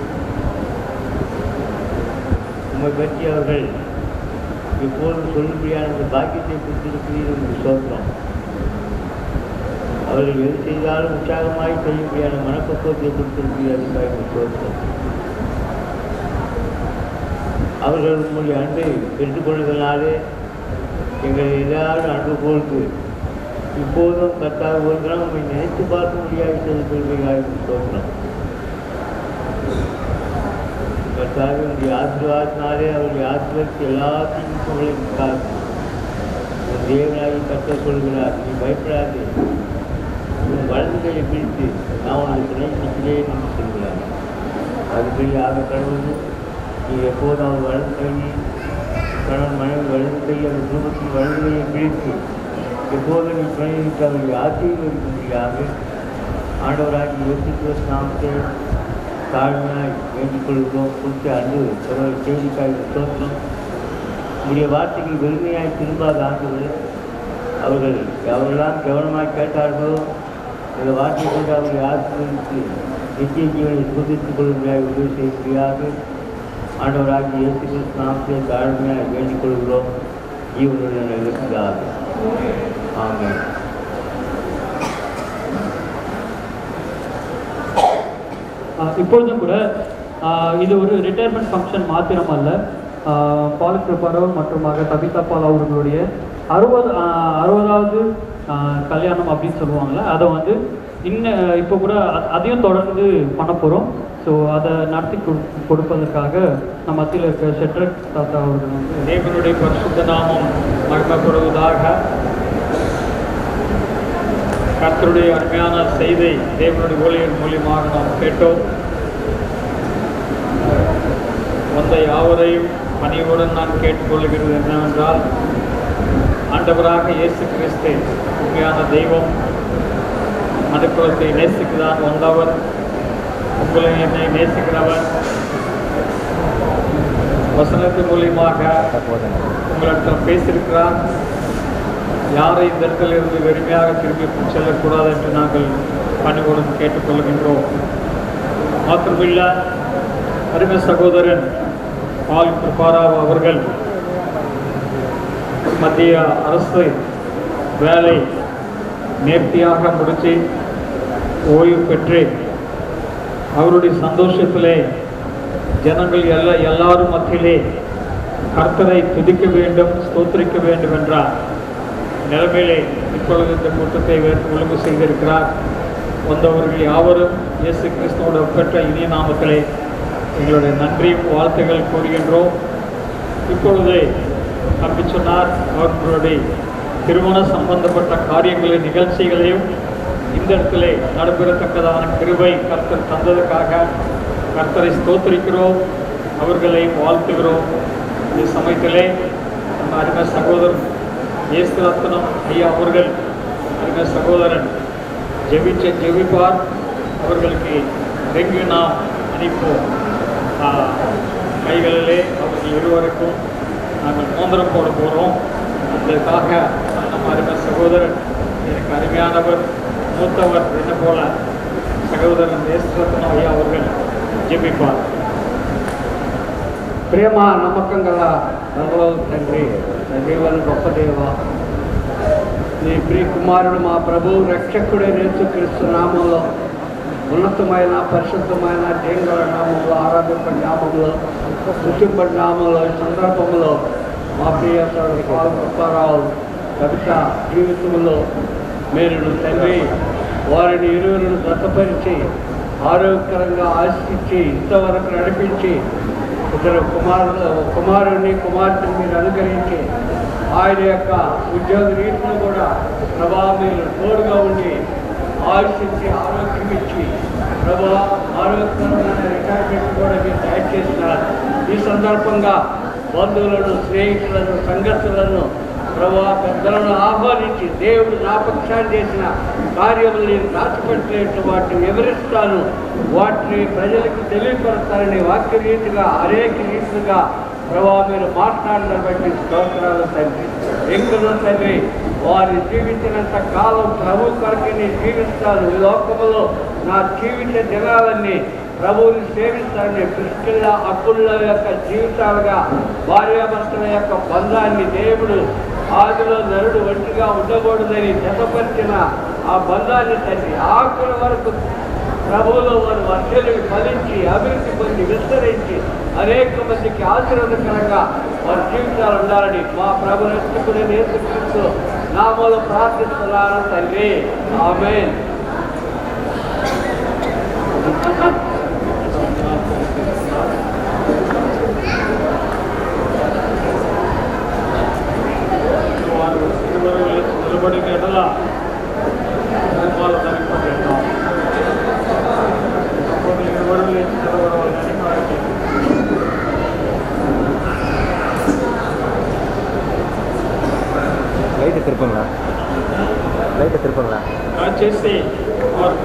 உண்மை பற்றி அவர்கள் இப்போது சொல்லும்படியான அந்த பாக்கியத்தை கொடுத்திருக்கிறீர்கள் என்று சோதிக்கிறோம். அவர்கள் எது செய்தாலும் உற்சாகமாய் செய்யும்படியான மனப்பக்குவத்தை கொடுத்திருக்கிறீர்கள் அதுக்காக சோதிக்கிறோம். அவர்கள் உங்களுடைய அன்பை பெற்றுக்கொள்வதனாலே எங்கள் எல்லாரும் அன்பு போருக்கு இப்போதும் கர்த்தாவை ஒரு தினம் உண்மை நினைத்து பார்க்க முடியாது செய்திருக்கிறாய் சோதனம். கர்த்தாவை உங்களுடைய ஆசீர்வாதத்தினாலே அவருடைய ஆசீர்வாதத்தை எல்லாத்தையும் சொல்லியிருக்கார். உன் தேவனாகி கர்த்தர் சொல்கிறார், நீ பயப்படாது, உன் வலது கையை பிடித்து நான் உனக்கு துணை நிற்கிறேன் என்று சொல்கிறார். அதுபடி ஆக கடவுள் நீ எப்போதும் அவர் வலது கையை கணவன் மனைவி வலது கையை அந்த குடும்பத்தின் வலது கையை பிடித்து எப்போதும் நீ துணைவிட்டு அவருடைய ஆசீர்வதிக்கும்படியாக ஆண்டவராகி இயேசு கிறிஸ்து நாமத்தை தாழ்மையாய் வேண்டிக் கொள்கிறோம். குறித்த அன்பு அவர்கள் செய்திக்காக சோத்திரம். உடைய வார்த்தைகள் வெறுமையாய் திரும்பாத ஆண்டவர்கள் அவர்கள் அவர்களெல்லாம் கவனமாக கேட்டார்களோ இந்த வார்த்தையை கொண்டு அவர்களை ஆசீர்வதித்து நித்திய ஜீவனை சுதித்துக் கொள்ளும்படியாக உதவி செய்யும்படியாக ஆண்டவராகி இயேசு கிறிஸ்து நாமத்தை தாழ்மையாக வேண்டிக் கொள்கிறோம். ஜீவனுடன் இருக்கிறார். ஆமென். இப்பொழுதும் கூட இது ஒரு ரிட்டையர்மெண்ட் ஃபங்க்ஷன் மாத்திரம் அல்ல. பால் கிருபாரோ மற்றும் தபிதா பால் அவர்களுடைய 60வது கல்யாணம் அப்படின்னு சொல்லுவாங்கள்ல, அதை வந்து இப்போ கூட அதையும் தொடர்ந்து பண்ண போகிறோம். ஸோ அதை நடத்தி கொடுப்பதற்காக நம்ம மத்தியில் இருக்க ஷெட்ரக் தாத்தா அவர்கள் வந்து தேவனுடைய பரிசுத்த நாமம் மகிமைப்படுவதாக. கர்த்தருடைய அருமையான செய்தி தேவனுடைய ஊழியர் மூலியமாக நாம் கேட்டோம். வந்த யாவரையும் பணிவுடன் நான் கேட்டுக்கொள்கிறது என்னவென்றால், ஆண்டவராக இயேசு கிறிஸ்து உண்மையான தெய்வம், மனுக்குலத்தை நேசிக்கதான் வந்தவர், உங்களை என்னை நேசிக்கிறவர். வசனத்தின் மூலியமாக உங்களிடம் பேசியிருக்கிறார். யாரை இந்த இடத்தில் இருந்து வெறுமையாக திரும்பி செல்லக்கூடாது என்று நாங்கள் பணிவுடன் கேட்டுக்கொள்கின்றோம். மாத்திரமில்ல, அருமை சகோதரன் பால் கிருபாராவ் அவர்கள் மத்திய அரசு வேலை நேர்த்தியாக முடித்து ஓய்வு பெற்று அவருடைய சந்தோஷத்திலே ஜனங்கள் எல்லாரும் மத்தியிலே கர்த்தரை துதிக்க வேண்டும், ஸ்தோத்திரிக்க வேண்டும் என்றார் நிலைமையிலே இப்பொழுது இந்த கூட்டத்தை ஒழுங்கு செய்திருக்கிறார். வந்தவர்கள் யாவரும் இயேசு கிறிஸ்துவோட பெற்ற இனிய நாமத்திலே எங்களுடைய நன்றியும் வாழ்த்துக்கள் கூறுகின்றோம். இப்பொழுது தம்பி சொன்னார், அவர்களுடைய திருமண சம்பந்தப்பட்ட காரியங்களின் நிகழ்ச்சிகளையும் இந்த இடத்திலே நடைபெறத்தக்கதான கிருபை கர்த்தர் தந்ததுக்காக கர்த்தரை ஸ்தோத்திரிக்கிறோம், அவர்களையும் வாழ்த்துகிறோம். இந்த சமயத்திலே நம்ம அருமை சகோதரன் இயேசு ரத்னம் ஐயா அவர்கள் அருமை சகோதரன் ஜெபிப்பார். அவர்களுக்கு ரெங்கு நாம் அனுப்போம். கைகளிலே அவர்கள் இருவருக்கும் நாங்கள் மோதிரம் போட போகிறோம். அதற்காக நம்ம அருமை சகோதரன், எனக்கு அருமையானவர், மூத்தவர், என்ன போல சகோதரன் இயேசு ரத்னம் ஐயா அவர்கள் ஜெபிப்பார். ప్రేమ నమ్మకం గల పరలోక తండ్రి, దేవను గొప్ప దేవ, నీ ప్రియ కుమారుడు మా ప్రభు రక్షకుడైన యేసుక్రీస్తు నామంలో, ఉన్నతమైన పరిశుద్ధమైన జయంగల నామంలో, ఆరాధింపడి నామంలో, స్తుతింపడి నామంలో, ఈ సందర్భంలో మా ప్రియ పాల్ కృపారావు కవిత జీవితంలో మీరు తండ్రి వారిని ఇరువురును జతపరిచి ఆరోగ్యకరంగా ఆశించి ఇంతవరకు నడిపించి ఇద్దరు కుమారుని కుమార్తెని మీరు అనుగ్రహించి ఆయన యొక్క ఉద్యోగ రీతిలో కూడా ప్రభా మీరు తోడుగా ఉండి ఆశించి ఆరోగ్యం ఇచ్చి ప్రభా ఆరోగ్యకరమైన రిటైర్మెంట్ కూడా మీరు దయచేసినారు. ఈ సందర్భంగా బంధువులను, స్నేహితులను, సంగతులను ప్రభా పెద్దలను ఆహ్వానించి దేవుడు నా పక్షాన్ని చేసిన కార్యములు నేను దాచిపెట్టలేట్లు వాటిని వివరిస్తాను, వాటిని ప్రజలకు తెలియపరుస్తానని వాక్య రీతిగా అనేక రీతులుగా ప్రభా మీరు మాట్లాడిన బట్టి స్తోత్రాలు తండ్రి. ఇంకనూ తండ్రి వారు జీవించినంత కాలం ప్రభు కొరకు నేను జీవిస్తాను, ఈ లోకములో నా జీవిత దినాలన్నీ ప్రభువుని సేవిస్తానని క్రిస్టియన్ల అక్కుల యొక్క జీవితాలుగా భార్యాభర్తల యొక్క బంధాన్ని దేవుడు ఆదిలో నరుడు ఒంటిగా ఉండకూడదని జతపరిచిన ఆ బంధాన్ని తండ్రి ఆకుల వరకు ప్రభువులో వారు వర్షలు ఫలించి అభివృద్ధి పొంది విస్తరించి అనేక మందికి ఆశీర్వాదకరంగా వారి జీవితాలు ఉండాలని మా ప్రభు రక్షకుడైన యేసుక్రీస్తు నామములో ప్రార్థిస్తున్నాను తండ్రి. ఆమేన్. నిలబడిన ఎడల ధరింపజేద్దాం. ఎవరు లేచి నిలబడవాలని వారికి దయచేసి వారు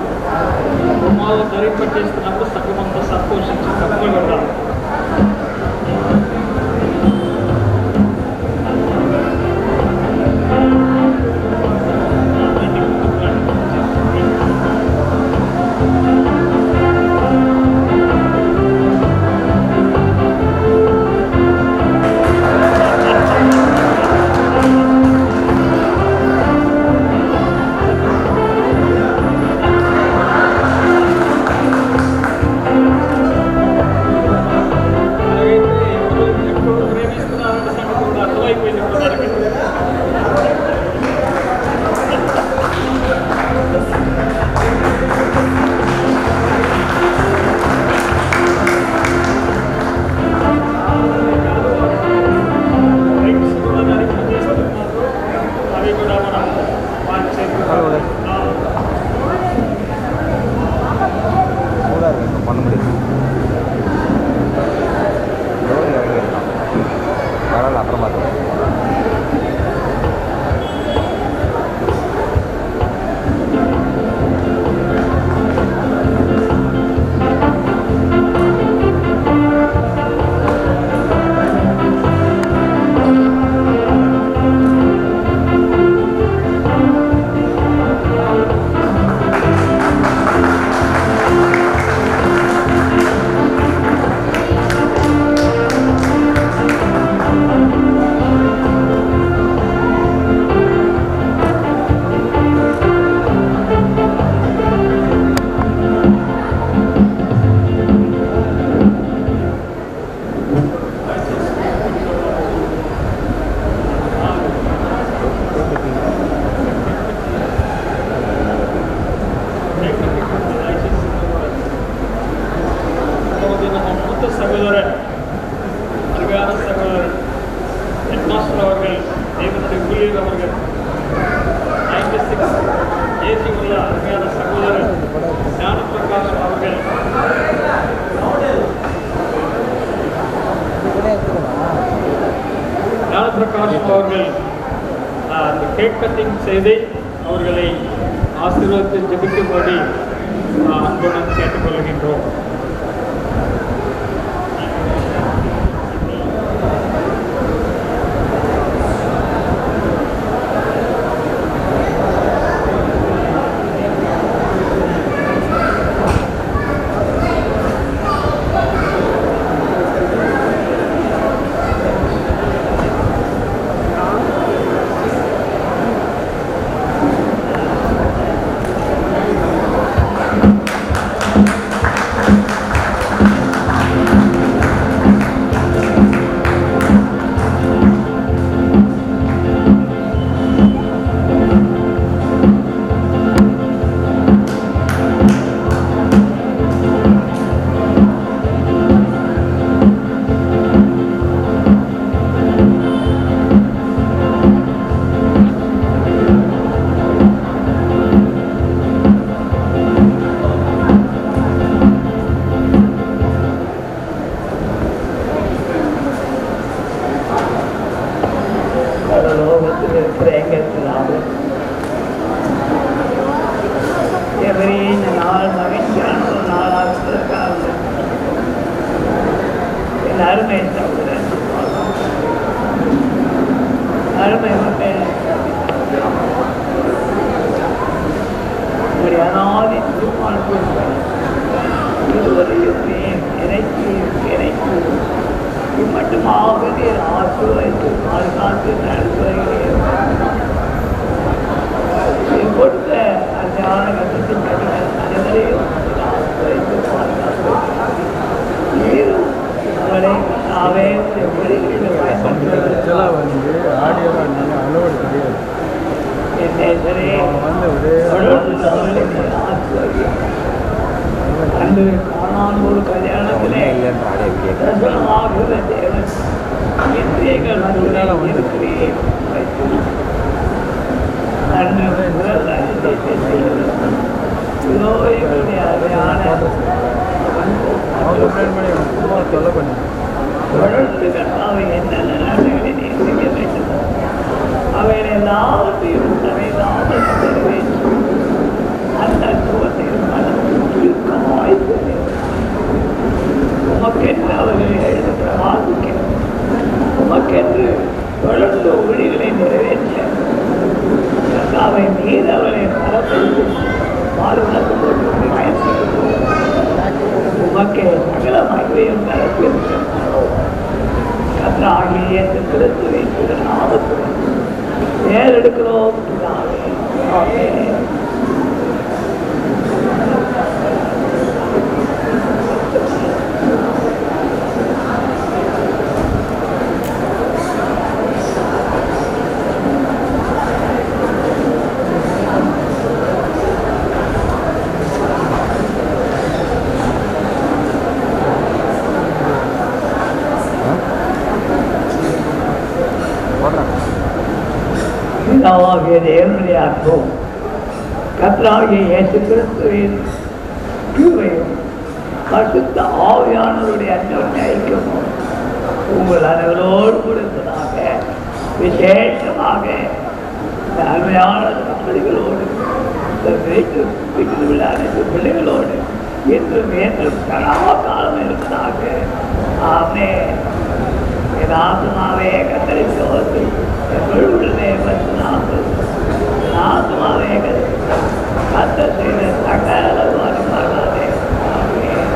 రుమాలు ధరింపజేస్తున్నప్పుడు సగమంతా సంతోషించి తక్కువ ఉండాలి. சகோதரர் அருமையான சகோதரர் ஹெட்மாஸ்டர் அவர்கள் தேவனுடைய ஊழியர் அவர்கள் 96 ஏஜி உள்ள அருமையான சகோதரர் ஞானப்பிரகாஷ் அவர்கள் அந்த கேக் கட்டிங் செய்து அவர்களை ஆசீர்வதித்து ஜெபிக்கும்படி அன்புடன் கேட்டுக்கொள்கின்றோம். பிரேங்கத்தினாலும் எவரே இந்த நாள் மகிழ்ச்சியான ஒரு நாளாக இருப்பதற்காக என் அருமை சகோதரன் அருமை மக்கள் உங்களுடைய அனாதி திருமான இதுவரையும் இணைத்து மட்டுமாக நீர் ஆசிர்வதித்து பாதுகாத்து நடந்து வருகிறேன் கொடுத்த அந்த கட்டத்தின் கடிகள் அனைவரையும் ஆசிர்வதித்து பாதுகாத்து நீரும் அவளை நாவே மொழிகளில் என் நேசரே அன்று காணாமூர் கல்யாணத்திலே தரிசனமாகிற தேவன் இன்று எங்கள் மனதில் இருக்கிறேன் அன்று முதல் அதிசயத்தை செய்கிறோம் இதோ எங்களுடைய அருமையான தொடர்ந்து கட்டாவை என்னென்ன நன்மைகளை நீர் செய்ய வேண்டுமோ அவைகளை எல்லாவற்றையும் தரையில்லாமல் நிறைவேற்றும் அந்த அற்புதத்தை உமக்கென்று அவர்களை எழுத வாசிக்கிறோம் உமக்கென்று தொடர்ந்து ஊழிகளை நிறைவேற்ற அவை நீர் அவரை பலப்படுத்தி பாதுகாத்து போட்டு உமக்கே சகல மகிழ்வையும் நடத்தியிருக்கிறோம் கர்த்தராகிய கிறிஸ்துவின் நாமத்துடன் ஏறெடுக்கிறோம் பிதாவாகிய தேவனுடைய அன்பும் கர்த்தராகிய இயேசு கிறிஸ்துவின் கிருபையும் பரிசுத்த ஆவியானவருடைய அன்புடைய ஐக்கியமும் உங்கள் அனைவரோடு கொடுத்ததாக விசேஷமாக இந்த அருமையான தம்பதிகளோடு இந்த வீட்டில் உள்ள அனைத்து பிள்ளைகளோடு என்றும் என்றும் சதா காலம் இருப்பதாக ஆமென். என் ஆத்மாவே கர்த்தரை ஸ்தோத்திரி, என் முழுவதுமே பரிசுத்தமானவர். என் ஆத்மாவே கர்த்தர் செய்த சகல உபகாரங்களாலே. ஆமென்.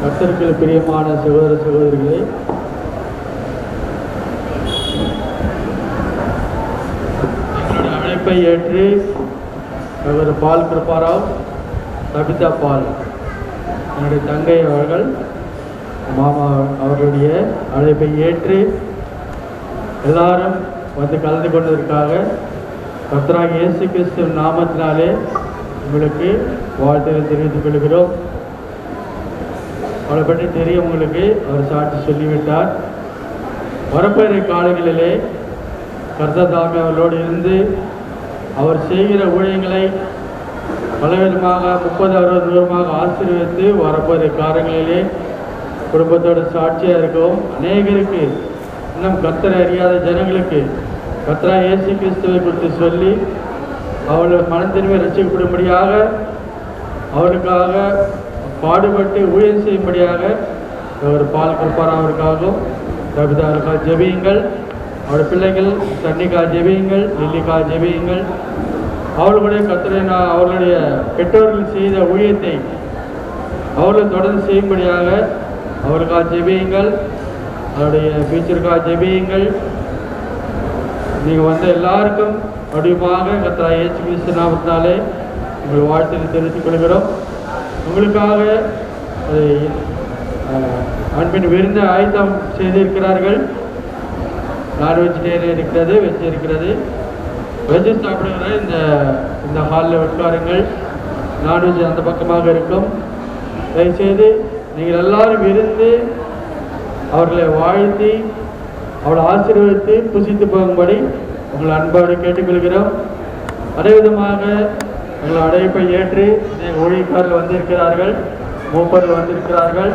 கர்த்தருக்கு பிரியமான சகோதர சகோதரிகளே, எங்களுடைய அழைப்பை ஏற்று சகோதரர் பால் கிருபாராவ், சபிதா பால், என்னுடைய தங்கை அவர்கள் மாமா அவர்களுடைய அழைப்பை ஏற்று எல்லாரும் வந்து கலந்து கொண்டதற்காக கர்த்தராகிய இயேசு கிறிஸ்து நாமத்தினாலே உங்களுக்கு வாழ்த்துக்கள் தெரிவித்துக் கொள்கிறோம். அவளை பற்றி தெரியும் உங்களுக்கு, அவர் சாட்சி சொல்லிவிட்டார். வரப்போகிற காலங்களிலே கர்த்தர் தாமே அவர்களோடு இருந்து அவர் செய்கிற ஊழியங்களை பலவிதமாக 30-60 தூரமாக ஆசீர்வதித்து வரப்போகிற காலங்களிலே குடும்பத்தோடு சாட்சியாக இருக்கவும், அநேகருக்கு இன்னும் கர்த்தரை அறியாத ஜனங்களுக்கு கர்த்தராகிய இயேசு கிறிஸ்துவை குறித்து சொல்லி அவர்கள் மனத்தின்மை ரசிக்கப்படும்படியாக அவருக்காக பாடுபட்டு ஊழியம் செய்யும்படியாக அவர் பால் கிருபாராவிற்காகவும் கவிதாவுக்காக ஜெபியுங்கள். அவருடைய பிள்ளைகள் சன்னிக்கா ஜெபியுங்கள், லில்லிக்கா ஜெபியுங்கள். அவர்களுடைய கர்த்தரை அவர்களுடைய பெற்றோர்கள் செய்த ஊழியத்தை அவர்கள் தொடர்ந்து செய்யும்படியாக அவருக்காக ஜெபியுங்கள். அவருடைய ஃபியூச்சருக்காக ஜெபியுங்கள். நீங்கள் வந்த எல்லாருக்கும் வடிவமாக கர்த்தராகிய இயேசு கிறிஸ்து நாமத்தினாலே உங்கள் வாழ்த்துக்களை தெரிவித்துக் கொள்கிறோம். உங்களுக்காக அன்பின் விருந்து ஆயத்தம் செய்திருக்கிறார்கள். நான் வெஜிடேரியன் இருக்கிறது, வெஜ் இருக்கிறது. வெஜ் சாப்பிடுகிற இந்த ஹாலில் உட்காருங்கள். நான்வெஜ் அந்த பக்கமாக இருக்கும். தயவுசெய்து நீங்கள் எல்லாரும் இருந்து அவர்களை வாழ்த்தி அவளை ஆசீர்வதித்து புசித்து போகும்படி உங்களை அன்போடு கேட்டுக்கொள்கிறோம். அதே விதமாக உங்களை அழைப்பை ஏற்று ஊழியக்காரர்கள் வந்திருக்கிறார்கள், மூப்பர்கள் வந்திருக்கிறார்கள்.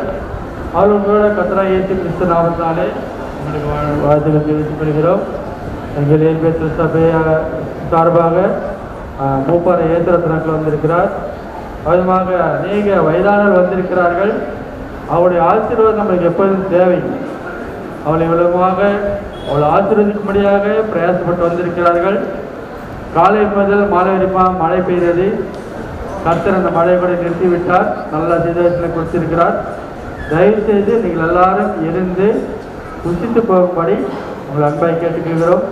அவர்களோட கர்த்தராகிய இயேசு கிறிஸ்து நாமத்தினாலே உங்களுக்கு வாழ்த்துக்கள் தெரிவித்துக் கொள்கிறோம். எங்கள் ஏல்பேற்ற சபை சார்பாக மூப்பாறை ஏத்திரத்தினர்கள் வந்திருக்கிறார். அதுமாக அநேக வயதானவர் வந்திருக்கிறார்கள். அவருடைய ஆசீர்வாதம் நம்மளுக்கு எப்போதும் தேவை. அவளை விளக்கமாக அவளை ஆசீர்வதிக்கும்படியாக பிரயாசப்பட்டு வந்திருக்கிறார்கள். காலை முதல் மாலை வரைக்கும் மழை பெய்தது. கர்த்தர் அந்த மழையை கூட நிறுத்திவிட்டார். நல்ல சிதத்தில் கொடுத்திருக்கிறார். தயவுசெய்து நீங்கள் எல்லாரும் இருந்து புசித்து போகும்படி உங்கள் அன்பாய் கேட்டுக்கொள்கிறோம்.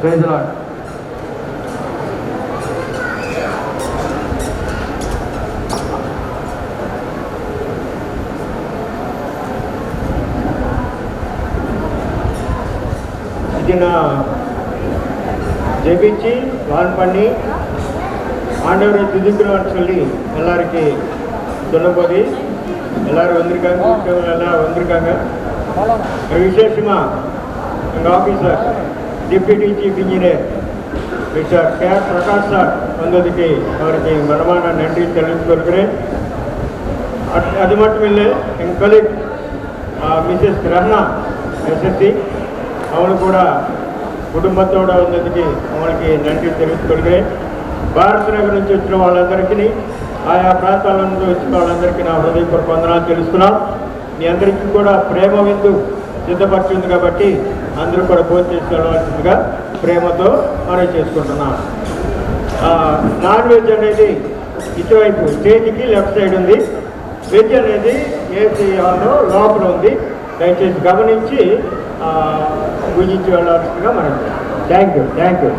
பேசலாம். இது நான் ஜெபிச்சு வான் பண்ணி ஆண்டவரை துதிக்கிறோன்னு சொல்லி எல்லாருக்கும் சொல்லும்போது எல்லோரும் வந்திருக்காங்க. எல்லாம் வந்திருக்காங்க. விசேஷமாக எங்கள் officer deputy chief engineer mister K Prakash sir வந்ததுக்கு அவருக்கு மனமான நன்றி தெரிவித்துக் கொள்கிறேன். அது மட்டும் இல்லை, எங்கள் கொலீக் மிஸ்ஸஸ் ரஹ்னா எஸ்எஸ்சி அவங்களுக்கு கூட కుటుంబంతోడ ఉన్నందుకు அவங்களுக்கு நன்றி தெரிவித்துக் கொள்கிறேன். భారత నగర్ నుంచి వచ్చిన వాళ్ళందరికీ ఆయా ప్రాంతాల నుంచి వచ్చిన వాళ్ళందరికీ నా హృదయపూర్వక వందనాలు తెలుసుకున్నాం. మీ అందరికీ కూడా ప్రేమ విందు సిద్ధపడుతుంది కాబట్టి అందరూ కూడా భోజనం చేసుకోవాల్సిందిగా ప్రేమతో మనం చేసుకుంటున్నాం. నాన్ వెజ్ అనేది ఇటువైపు స్టేజ్కి లెఫ్ట్ సైడ్ ఉంది. వెజ్ అనేది ఏసీ హాల్లో లోపల ఉంది. దయచేసి గమనించి భుజించి వెళ్ళాల్సిందిగా మనం థ్యాంక్ యూ.